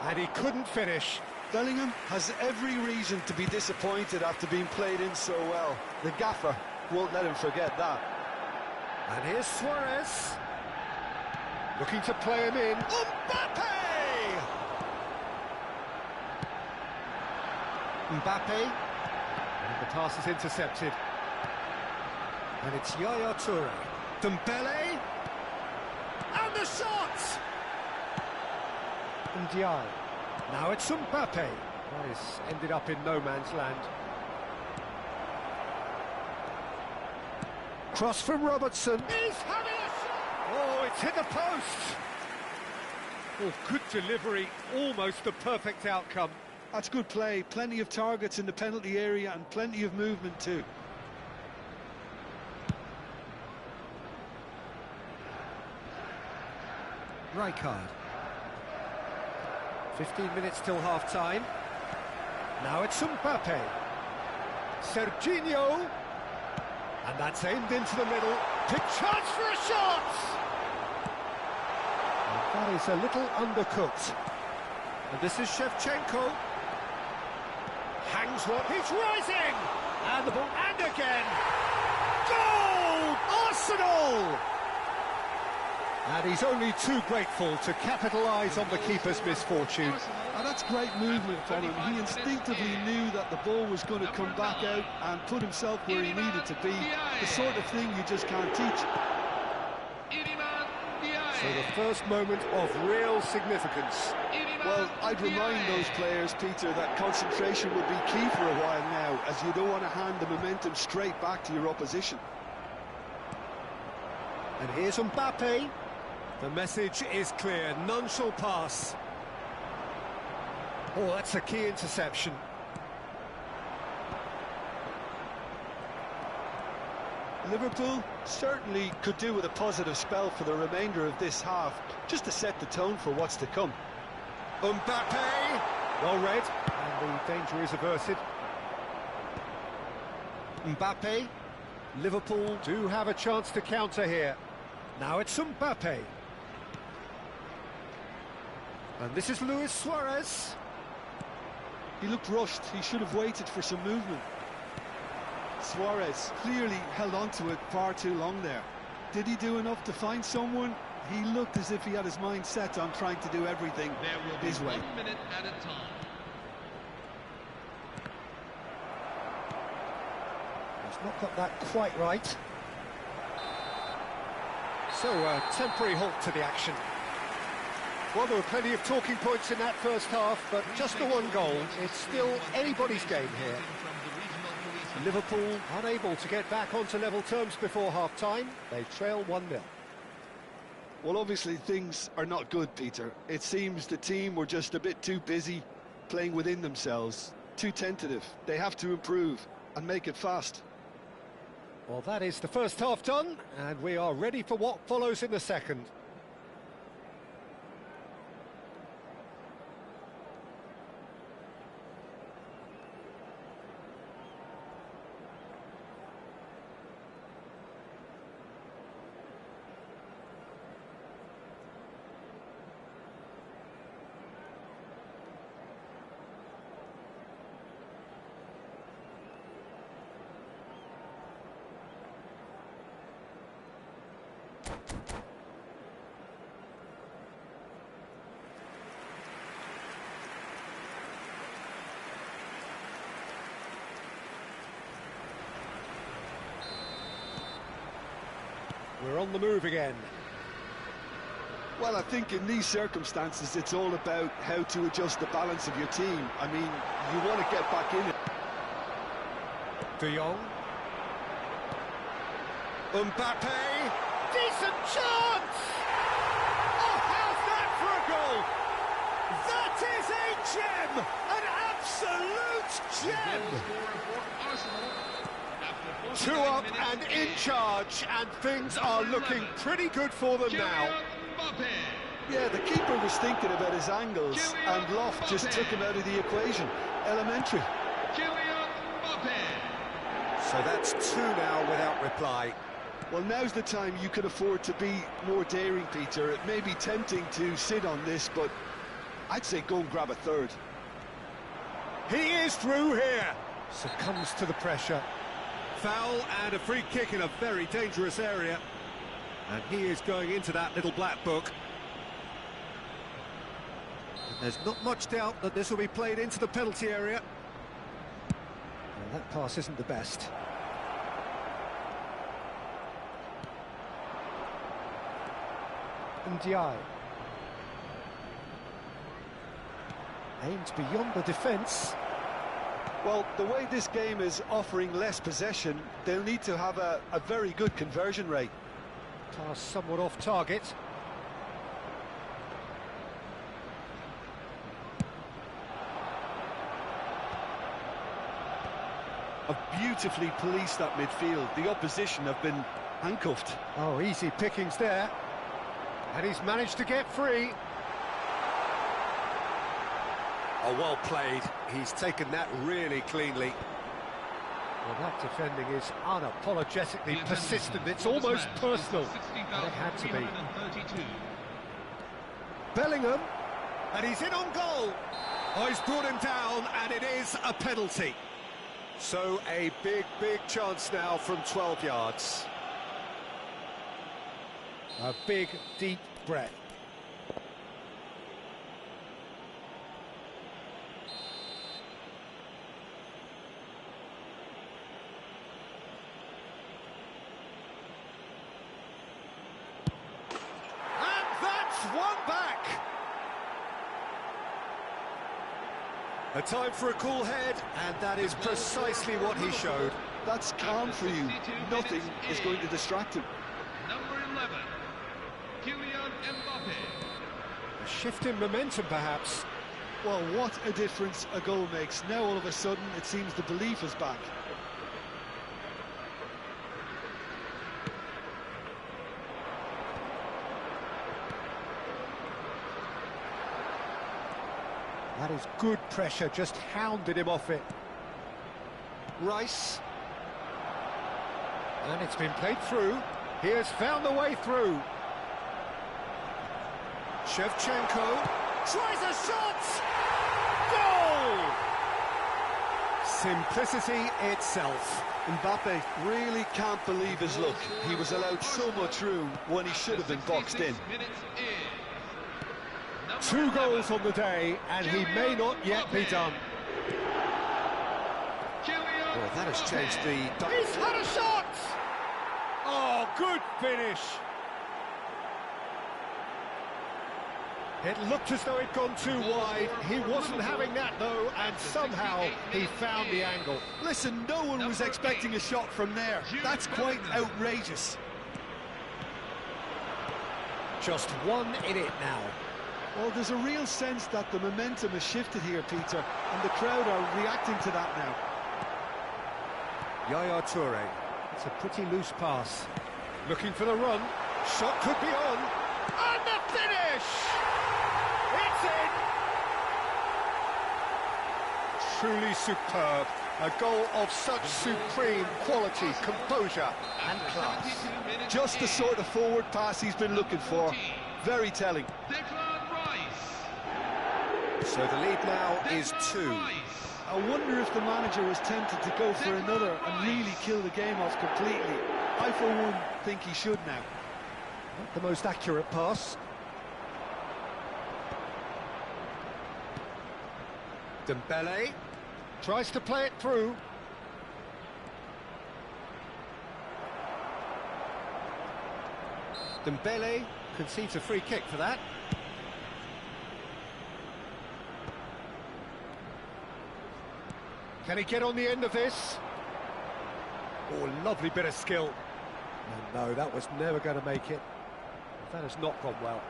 Speaker 3: And he couldn't finish.
Speaker 4: Bellingham has every reason to be disappointed after being played in so well. The gaffer won't let him forget that.
Speaker 3: And here's Suarez. Looking to play him in. Mbappe! Mbappe. And the pass is intercepted. And it's Yaya Toure. Dembele. And the shot! Ndiaye. Now it's Mbappe. That has ended up in no man's land. Cross from Robertson. He's having a shot! Oh, it's hit the post! Oh, good delivery. Almost the perfect outcome.
Speaker 4: That's good play. Plenty of targets in the penalty area and plenty of movement too.
Speaker 3: Rijkaard. 15 minutes till half-time. Now it's Mbappe. Serginho. And that's aimed into the middle. Big chance for a shot! And that is a little undercooked. And this is Shevchenko. Hangs one. He's rising! And the ball. And again! Goal! Arsenal! And he's only too grateful to capitalise on the keeper's misfortune.
Speaker 4: And that's great movement from him. He instinctively knew that the ball was going to come back out and put himself where he needed to be. The sort of thing you just can't teach.
Speaker 3: So the first moment of real significance.
Speaker 4: Well, I'd remind those players, Peter, that concentration will be key for a while now, as you don't want to hand the momentum straight back to your opposition.
Speaker 3: And here's Mbappe. The message is clear, none shall pass. Oh, that's a key interception.
Speaker 4: Liverpool certainly could do with a positive spell for the remainder of this half, just to set the tone for what's to come.
Speaker 3: Mbappe! Well read, and the danger is averted. Mbappe. Liverpool do have a chance to counter here. Now it's Mbappe. And this is Luis Suarez.
Speaker 4: He looked rushed, he should have waited for some movement. Suarez clearly held on to it far too long there. Did he do enough to find someone? He looked as if he had his mind set on trying to do everything his way.
Speaker 2: 1 minute at a time.
Speaker 3: He's not got that quite right. So, a temporary halt to the action. Well, there were plenty of talking points in that first half, but just the one goal. It's still anybody's game here. Liverpool unable to get back onto level terms before half-time. They trail 1-0.
Speaker 4: Well, obviously things are not good, Peter. It seems the team were just a bit too busy playing within themselves, too tentative. They have to improve and make it fast.
Speaker 3: Well, that is the first half done, and we are ready for what follows in the second. We're on the move again.
Speaker 4: Well, I think in these circumstances, it's all about how to adjust the balance of your team. I mean, you want to get back in it.
Speaker 3: De Jong. Mbappe. Decent chance! Oh, how's that for a goal? That is a gem! An absolute gem! 2 up and in charge, and things are looking pretty good for them now.
Speaker 4: Yeah, the keeper was thinking about his angles, and Loft just took him out of the equation. Elementary.
Speaker 3: So that's 2 now without reply.
Speaker 4: Well, now's the time you can afford to be more daring, Peter. It may be tempting to sit on this, but I'd say go and grab a third.
Speaker 3: He is through here. Succumbs to the pressure. Foul and a free kick in a very dangerous area. And he is going into that little black book. And there's not much doubt that this will be played into the penalty area. Well, that pass isn't the best. Ndiaye. Aimed beyond the defence.
Speaker 4: Well, the way this game is offering less possession, they'll need to have a very good conversion rate.
Speaker 3: Pass somewhat off target.
Speaker 4: Have beautifully policed that midfield. The opposition have been handcuffed.
Speaker 3: Oh, easy pickings there. And he's managed to get free. Oh, well played. He's taken that really cleanly. Well, that defending is unapologetically persistent. It's almost personal. And it had to be. Bellingham. And he's in on goal. Oh, he's brought him down, and it is a penalty. So a big, big chance now from 12 yards. A big, deep breath. And A time for a cool head, and that is precisely what he showed.
Speaker 4: That's calm for you. Nothing is going to distract him.
Speaker 2: Number 11, Kylian Mbappe.
Speaker 3: A shift in momentum, perhaps.
Speaker 4: Well, what a difference a goal makes. Now all of a sudden it seems the belief is back.
Speaker 3: That is good pressure, just hounded him off it. Rice. And it's been played through. He has found the way through. Shevchenko tries a shot! Goal! Simplicity itself.
Speaker 4: Mbappe really can't believe his luck. He was allowed so much room when he should have been boxed in.
Speaker 3: 2 goals on the day, and he may not yet be done. Well, that has changed the... He's had a shot! Oh, good finish. It looked as though it'd gone too wide. He wasn't having that, though, and somehow he found the angle.
Speaker 4: Listen, no one was expecting a shot from there. That's quite outrageous.
Speaker 3: Just 1 in it now.
Speaker 4: Well, there's a real sense that the momentum has shifted here, Peter, and the crowd are reacting to that now.
Speaker 3: Yaya Toure. It's a pretty loose pass. Looking for the run. Shot could be on. And the finish! It's in! Truly superb. A goal of such supreme quality, composure and class.
Speaker 4: Just the sort of forward pass he's been looking for. Very telling.
Speaker 3: So the lead now is 2.
Speaker 4: I wonder if the manager was tempted to go for another and really kill the game off completely. I, for one, think he should now.
Speaker 3: Not the most accurate pass. Dembele tries to play it through. Dembele concedes a free kick for that. Can he get on the end of this? Oh, lovely bit of skill. And no, that was never going to make it. That has not gone well.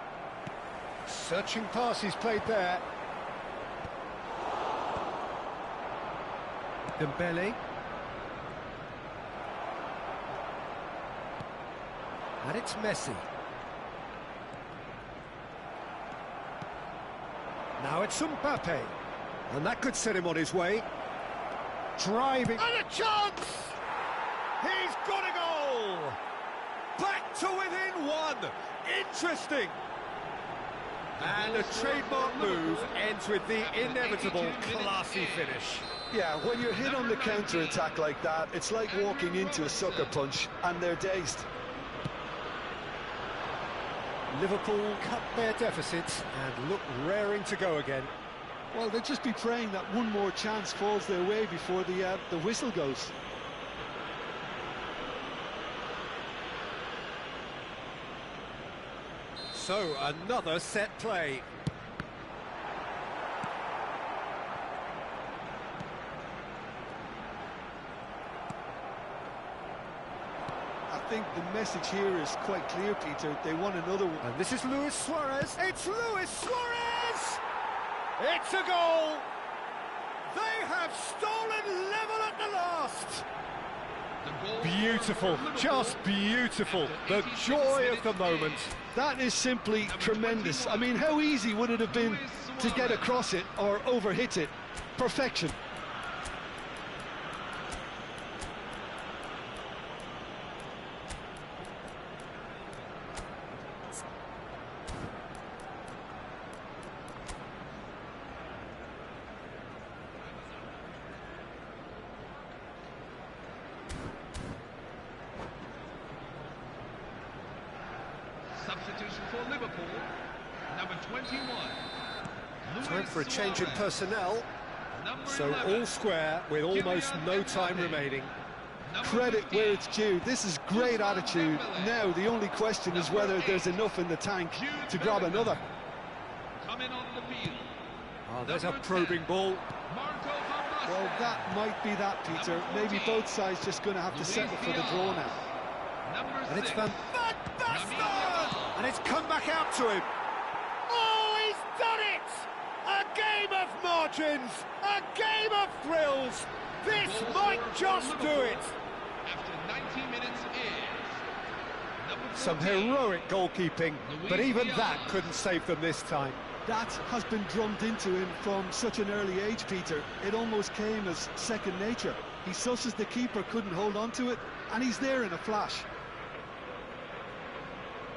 Speaker 3: Searching pass he's played there. Dembele. And it's Messi. Now it's Mbappe. And that could set him on his way. Driving, and a chance! He's got a goal! Back to within 1! Interesting! And a trademark move ends with the inevitable classy finish.
Speaker 4: Yeah, when you're hit on the counter-attack like that, it's like walking into a sucker punch, and they're dazed.
Speaker 3: Liverpool cut their deficits and look raring to go again.
Speaker 4: Well, they'll just be praying that one more chance falls their way before the whistle goes.
Speaker 3: So, another set play.
Speaker 4: I think the message here is quite clear, Peter. They want another one.
Speaker 3: And this is Luis Suarez. It's Luis Suarez! It's a goal! They have stolen level at the last! Beautiful, just beautiful. The joy of the moment.
Speaker 4: That is simply tremendous. I mean, how easy would it have been to get across it or overhit it? Perfection.
Speaker 2: Substitution for Liverpool, number 21.
Speaker 3: Time for a change in personnel. So
Speaker 2: 11.
Speaker 3: all square with almost no time remaining.
Speaker 4: Credit where it's due. This is great attitude. Now the only question is whether there's enough in the tank to grab another.
Speaker 2: Coming on the field.
Speaker 3: Oh, there's a probing ball.
Speaker 2: Marco van Basten.
Speaker 4: Well, that might be that, Peter. Maybe both sides just going to have to settle for the draw now.
Speaker 2: Number
Speaker 3: And it's
Speaker 2: 6.
Speaker 3: Van Basten! And it's come back out to him. Oh, he's done it! A game of margins, a game of thrills. This might just do it.
Speaker 2: After 90 minutes is number 14.
Speaker 3: Some heroic goalkeeping, but even
Speaker 2: Luis
Speaker 3: that
Speaker 2: Diaz.
Speaker 3: couldn't save them this time.
Speaker 4: That has been drummed into him from such an early age, Peter. It almost came as second nature. He susses the keeper, couldn't hold on to it, and he's there in a flash.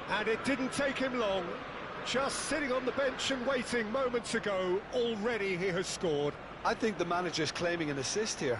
Speaker 3: And it didn't take him long. Just sitting on the bench and waiting moments ago, already he has scored.
Speaker 4: I think the manager's claiming an assist here.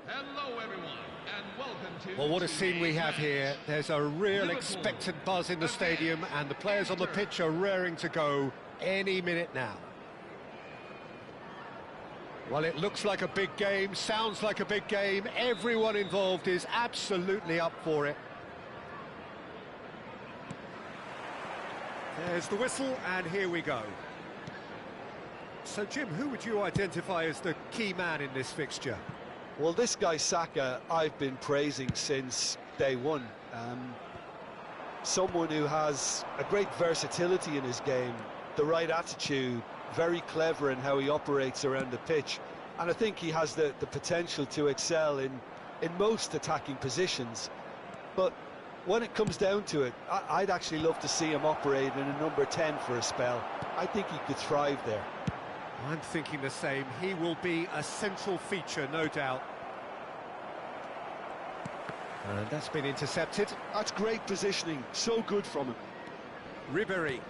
Speaker 2: Hello, everyone, and welcome to...
Speaker 3: Well, what a scene we have here. There's a real
Speaker 2: Liverpool.
Speaker 3: expectant buzz in the stadium, and the players on the pitch are raring to go any minute now. Well, it looks like a big game, sounds like a big game. Everyone involved is absolutely up for it. There's the whistle, and here we go. So, Jim, who would you identify as the key man in this fixture?
Speaker 4: Well, this guy Saka, I've been praising since day one. Someone who has a great versatility in his game, the right attitude, very clever in how he operates around the pitch, and I think he has the potential to excel in most attacking positions. But when it comes down to it, I'd actually love to see him operate in a number 10 for a spell. I think he could thrive there.
Speaker 3: I'm thinking the same. He will be a central feature, no doubt. And that's been intercepted.
Speaker 4: That's great positioning, so good from him.
Speaker 3: Ribéry.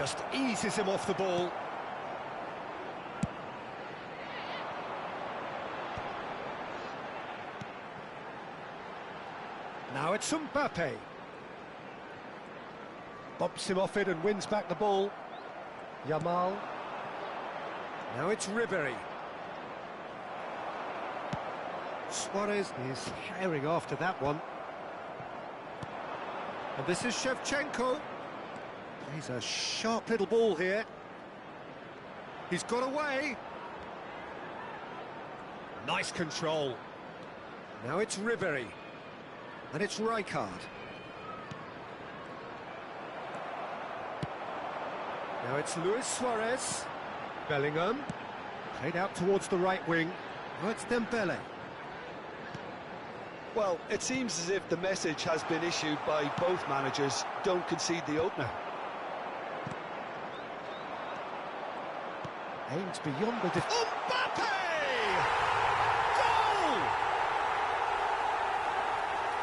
Speaker 3: Just eases him off the ball. Now it's Mbappe. Bumps him off it and wins back the ball. Yamal. Now it's Ribery. Suarez is herring after that one. And this is Shevchenko. He's a sharp little ball here. He's got away. Nice control. Now it's Ribery. And it's Rijkaard. Now it's Luis Suarez. Bellingham. Played out towards the right wing. Now it's Dembele.
Speaker 4: Well, it seems as if the message has been issued by both managers: don't concede the opener.
Speaker 3: Aims beyond the Mbappe! Goal!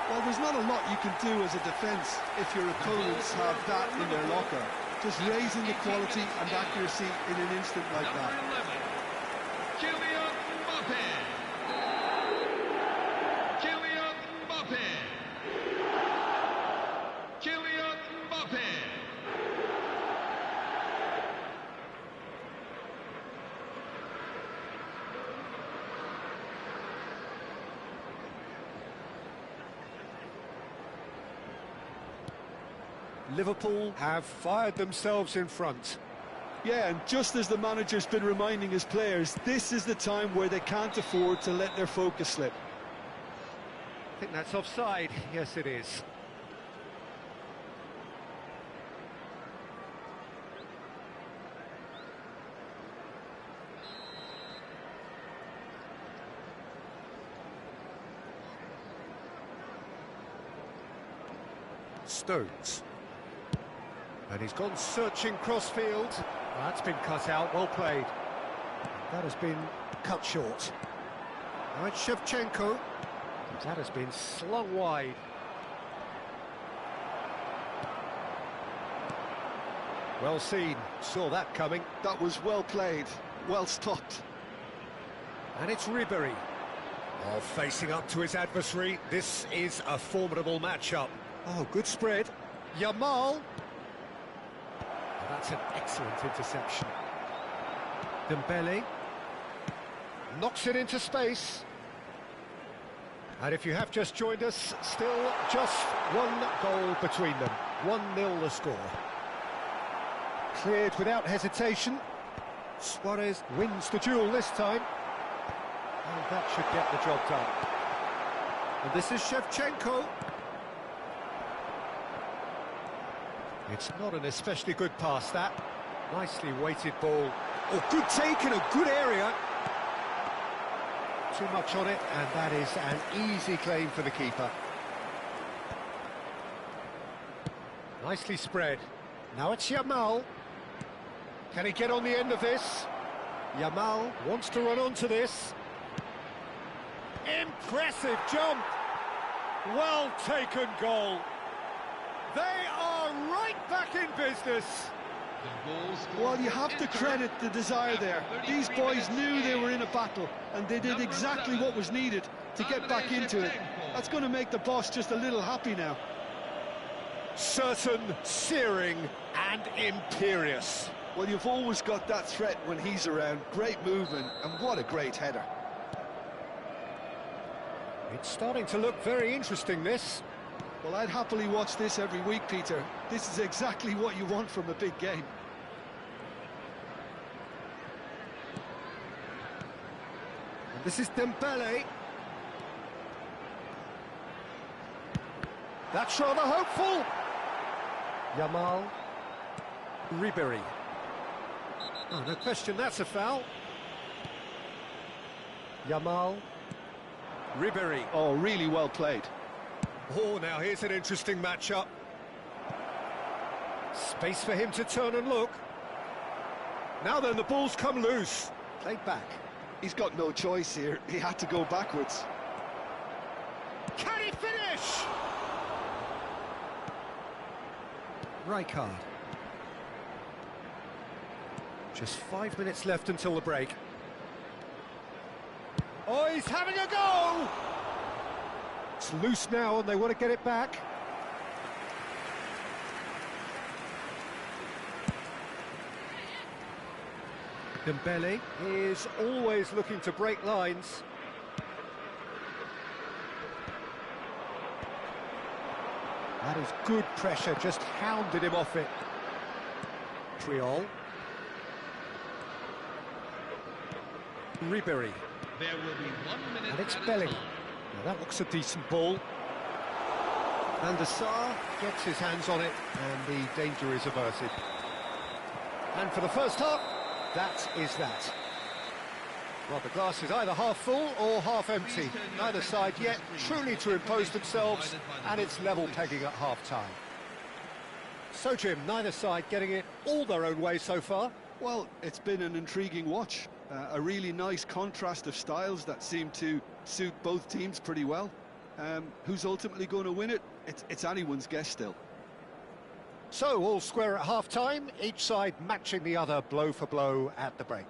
Speaker 4: Well, there's not a lot you can do as a defence if your opponents have that in their locker. Just raising the quality and accuracy in an instant like that.
Speaker 2: Kylian Mbappe. Kylian Mbappe. Kylian Mbappe.
Speaker 3: Liverpool have fired themselves in front.
Speaker 4: Yeah, and just as the manager's been reminding his players, this is the time where they can't afford to let their focus slip.
Speaker 3: I think that's offside. Yes, it is. Stones. And he's gone searching crossfield. That's been cut out, well played. That has been cut short. Now it's Shevchenko. That has been slung wide. Well seen, saw that coming.
Speaker 4: That was well played, well stopped.
Speaker 3: And it's Ribery. Oh, facing up to his adversary. This is a formidable matchup. Oh, good spread. Yamal. That's an excellent interception. Dembele knocks it into space. And if you have just joined us, still just one goal between them. 1-0 the score. Cleared without hesitation. Suarez wins the duel this time. And that should get the job done. And this is Shevchenko. It's not an especially good pass, that. Nicely weighted ball. Oh, good take in a good area. Too much on it, and that is an easy claim for the keeper. Nicely spread. Now it's Yamal. Can he get on the end of this? Yamal wants to run onto this. Impressive jump. Well taken goal. They are right back in business.
Speaker 4: Well, you have to credit the desire there. These boys knew they were in a battle, and they did exactly what was needed to get back into it. That's going to make the boss just a little happy now.
Speaker 3: Certain, searing, and imperious.
Speaker 4: Well, you've always got that threat when he's around. Great movement, and what a great header.
Speaker 3: It's starting to look very interesting, this.
Speaker 4: Well, I'd happily watch this every week, Peter. This is exactly what you want from a big game.
Speaker 3: And this is Dembele. That's rather hopeful. Yamal. Ribery. Oh, no question, that's a foul. Yamal. Ribery.
Speaker 4: Oh, really well played.
Speaker 3: Oh, now here's an interesting matchup. Space for him to turn and look. Now then, the ball's come loose. Played back.
Speaker 4: He's got no choice here. He had to go backwards.
Speaker 3: Can he finish? Rijkaard. Just 5 minutes left until the break. Oh, he's having a go! It's loose now and they want to get it back. Dembele is always looking to break lines. That is good pressure, just hounded him off it. Triol. Ribery.
Speaker 2: There will be 1 minute.
Speaker 3: And it's
Speaker 2: added
Speaker 3: Bellingham.
Speaker 2: time.
Speaker 3: Now that looks a decent ball. And the Sar gets his hands on it, and the danger is averted. And for the first half, that is that. Well, the glass is either half full or half empty. Neither side yet truly to impose themselves, and it's level pegging at half-time. So, Jim, neither side getting it all their own way so far.
Speaker 4: Well, it's been an intriguing watch. A really nice contrast of styles that seem to suit both teams pretty well. Who's ultimately going to win it? It's anyone's guess still.
Speaker 3: So, all square at half-time, each side matching the other blow for blow at the break.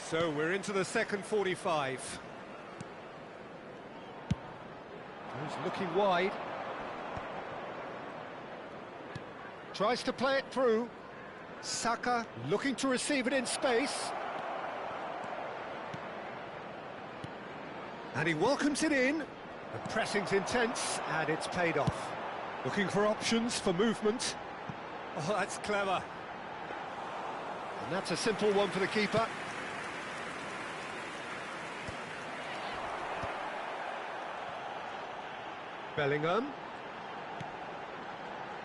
Speaker 3: So we're into the second 45. He's looking wide. Tries to play it through. Saka looking to receive it in space. And he welcomes it in. The pressing's intense and it's paid off. Looking for options for movement. Oh, that's clever. And that's a simple one for the keeper. Bellingham.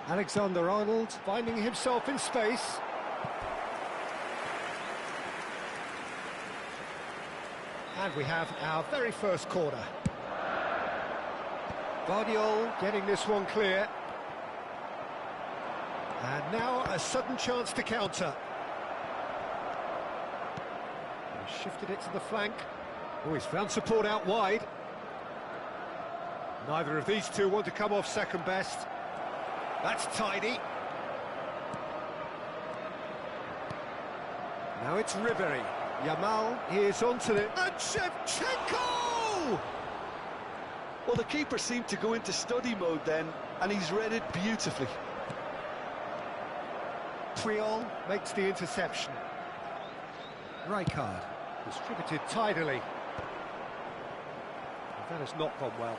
Speaker 3: Alexander-Arnold finding himself in space. And we have our very first corner. Guardiola getting this one clear. And now a sudden chance to counter. He shifted it to the flank. Oh, he's found support out wide. Neither of these two want to come off second best. That's tidy. Now it's Ribery. Yamal is onto it. And Shevchenko!
Speaker 4: Well, the keeper seemed to go into study mode then, and he's read it beautifully.
Speaker 3: Triol makes the interception. Rijkaard distributed tidily. That has not gone well.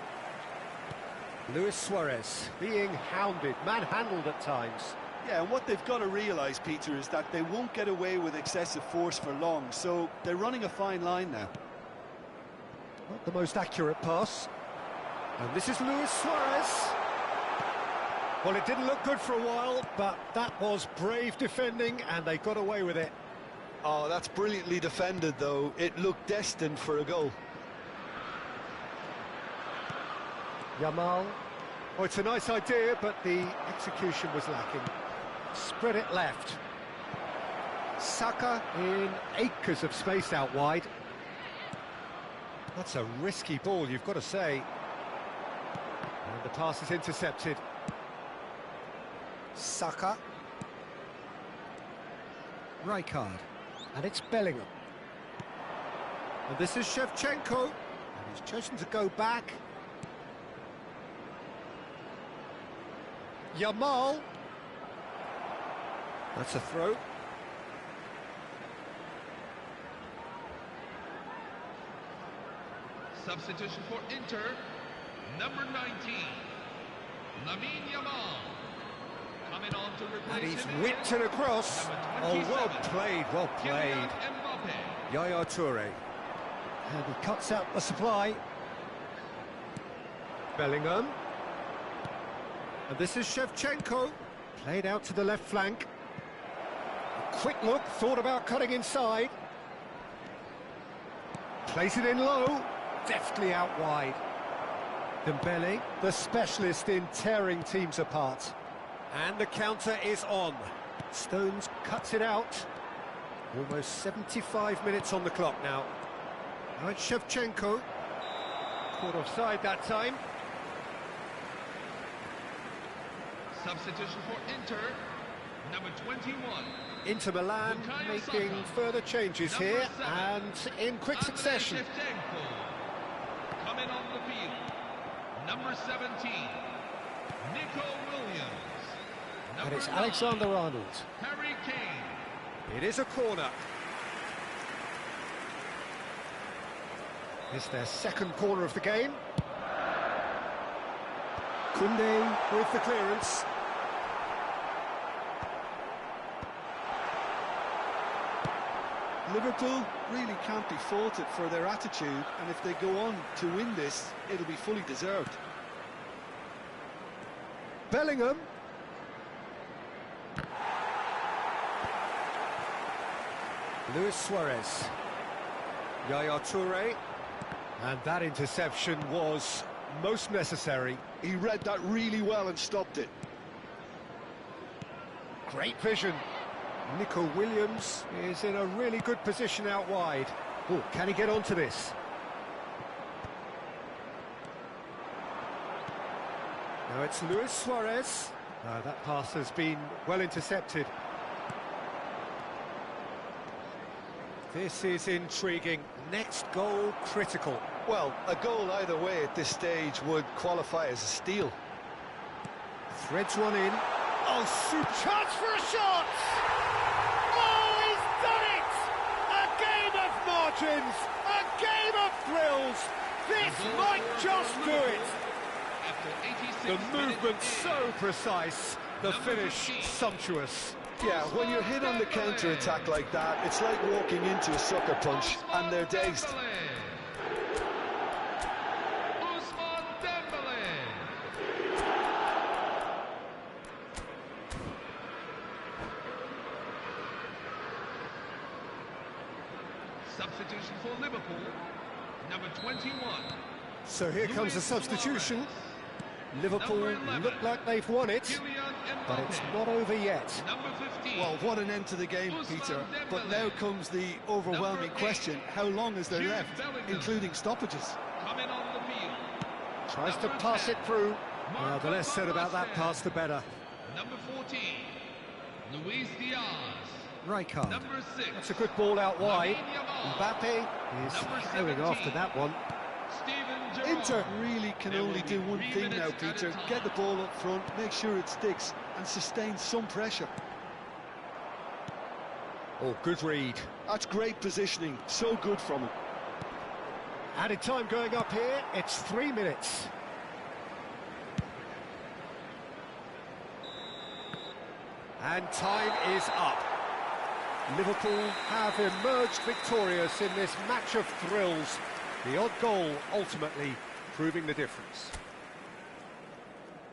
Speaker 3: Luis Suarez being hounded, manhandled at times.
Speaker 4: Yeah, and what they've got to realise, Peter, is that they won't get away with excessive force for long, so they're running a fine line now.
Speaker 3: Not the most accurate pass. And this is Luis Suarez. Well, it didn't look good for a while, but that was brave defending, and they got away with it.
Speaker 4: Oh, that's brilliantly defended, though. It looked destined for a goal.
Speaker 3: Yamal. Oh, it's a nice idea, but the execution was lacking. Spread it left. Saka in acres of space out wide. That's a risky ball, you've got to say. And the pass is intercepted. Saka. Rijkaard. And it's Bellingham. And this is Shevchenko. And he's chosen to go back. Yamal. That's a throw.
Speaker 2: Substitution for Inter, number 19, Lamine Yamal. Coming on to replace
Speaker 3: And he's
Speaker 2: him
Speaker 3: whipped it across. Oh, well played, well played.
Speaker 2: Kylian Mbappe.
Speaker 3: Yaya Toure. And he cuts out the supply. Bellingham. And this is Shevchenko. Played out to the left flank. quick look, thought about cutting inside. Plays it in low, deftly out wide. Dembele, the specialist in tearing teams apart. And the counter is on. Stones cuts it out. Almost 75 minutes on the clock now. Now it's Shevchenko. Caught offside that time.
Speaker 2: Substitution for Inter, number 21.
Speaker 3: Inter Milan making further changes here, and in quick succession.
Speaker 2: Shevchenko. Coming on the field, number 17, Nico Williams.
Speaker 3: And it's
Speaker 2: 9,
Speaker 3: Alexander-Arnold.
Speaker 2: Harry Kane.
Speaker 3: It is a corner. It's their second corner of the game. Koundé with the clearance.
Speaker 4: Liverpool really can't be faulted for their attitude, and if they go on to win this, it'll be fully deserved.
Speaker 3: Bellingham. Luis Suarez. Yaya Toure. And that interception was most necessary.
Speaker 4: He read that really well and stopped it.
Speaker 3: Great vision. Nico Williams is in a really good position out wide. Oh, can he get onto this? Now it's Luis Suarez. That pass has been well intercepted. This is intriguing. Next goal critical.
Speaker 4: Well, a goal either way at this stage would qualify as a steal.
Speaker 3: Threads one in. Oh, super chance for a shot! Oh, he's done it! A game of margins, a game of thrills. This might just do it. The movement so precise, the finish sumptuous.
Speaker 4: Yeah, when you're hit on the counter-attack like that, it's like walking into a sucker punch, and they're dazed.
Speaker 2: Substitution for Liverpool, number 21.
Speaker 3: So here comes a substitution. Liverpool look like they've won it, but it's not over yet.
Speaker 2: Number 15.
Speaker 4: Well, what an end to the game, Peter. But now comes the overwhelming question, how long is there left, including stoppages?
Speaker 2: Coming on the field.
Speaker 3: Tries to pass it through. The less said about that pass, the better.
Speaker 2: Number 14, Luis Diaz.
Speaker 3: Rijkaard.
Speaker 2: Number 6.
Speaker 3: That's a good ball out wide. Mbappe is going after that one.
Speaker 4: Inter really can only do one thing now, Peter. Get the ball up front, make sure it sticks, and sustain some pressure.
Speaker 3: Oh, good read.
Speaker 4: That's great positioning, so good from him.
Speaker 3: Added time going up here, it's 3 minutes. And time is up. Liverpool have emerged victorious in this match of thrills. The odd goal ultimately proving the difference.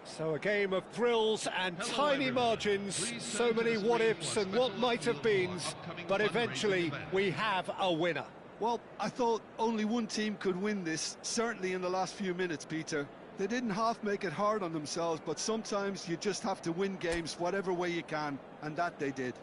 Speaker 3: So a game of thrills and tiny margins, so many what-ifs and what might-have-beens, but eventually we have a winner.
Speaker 4: Well, I thought only one team could win this, certainly in the last few minutes, Peter. They didn't half make it hard on themselves, but sometimes you just have to win games whatever way you can, and that they did.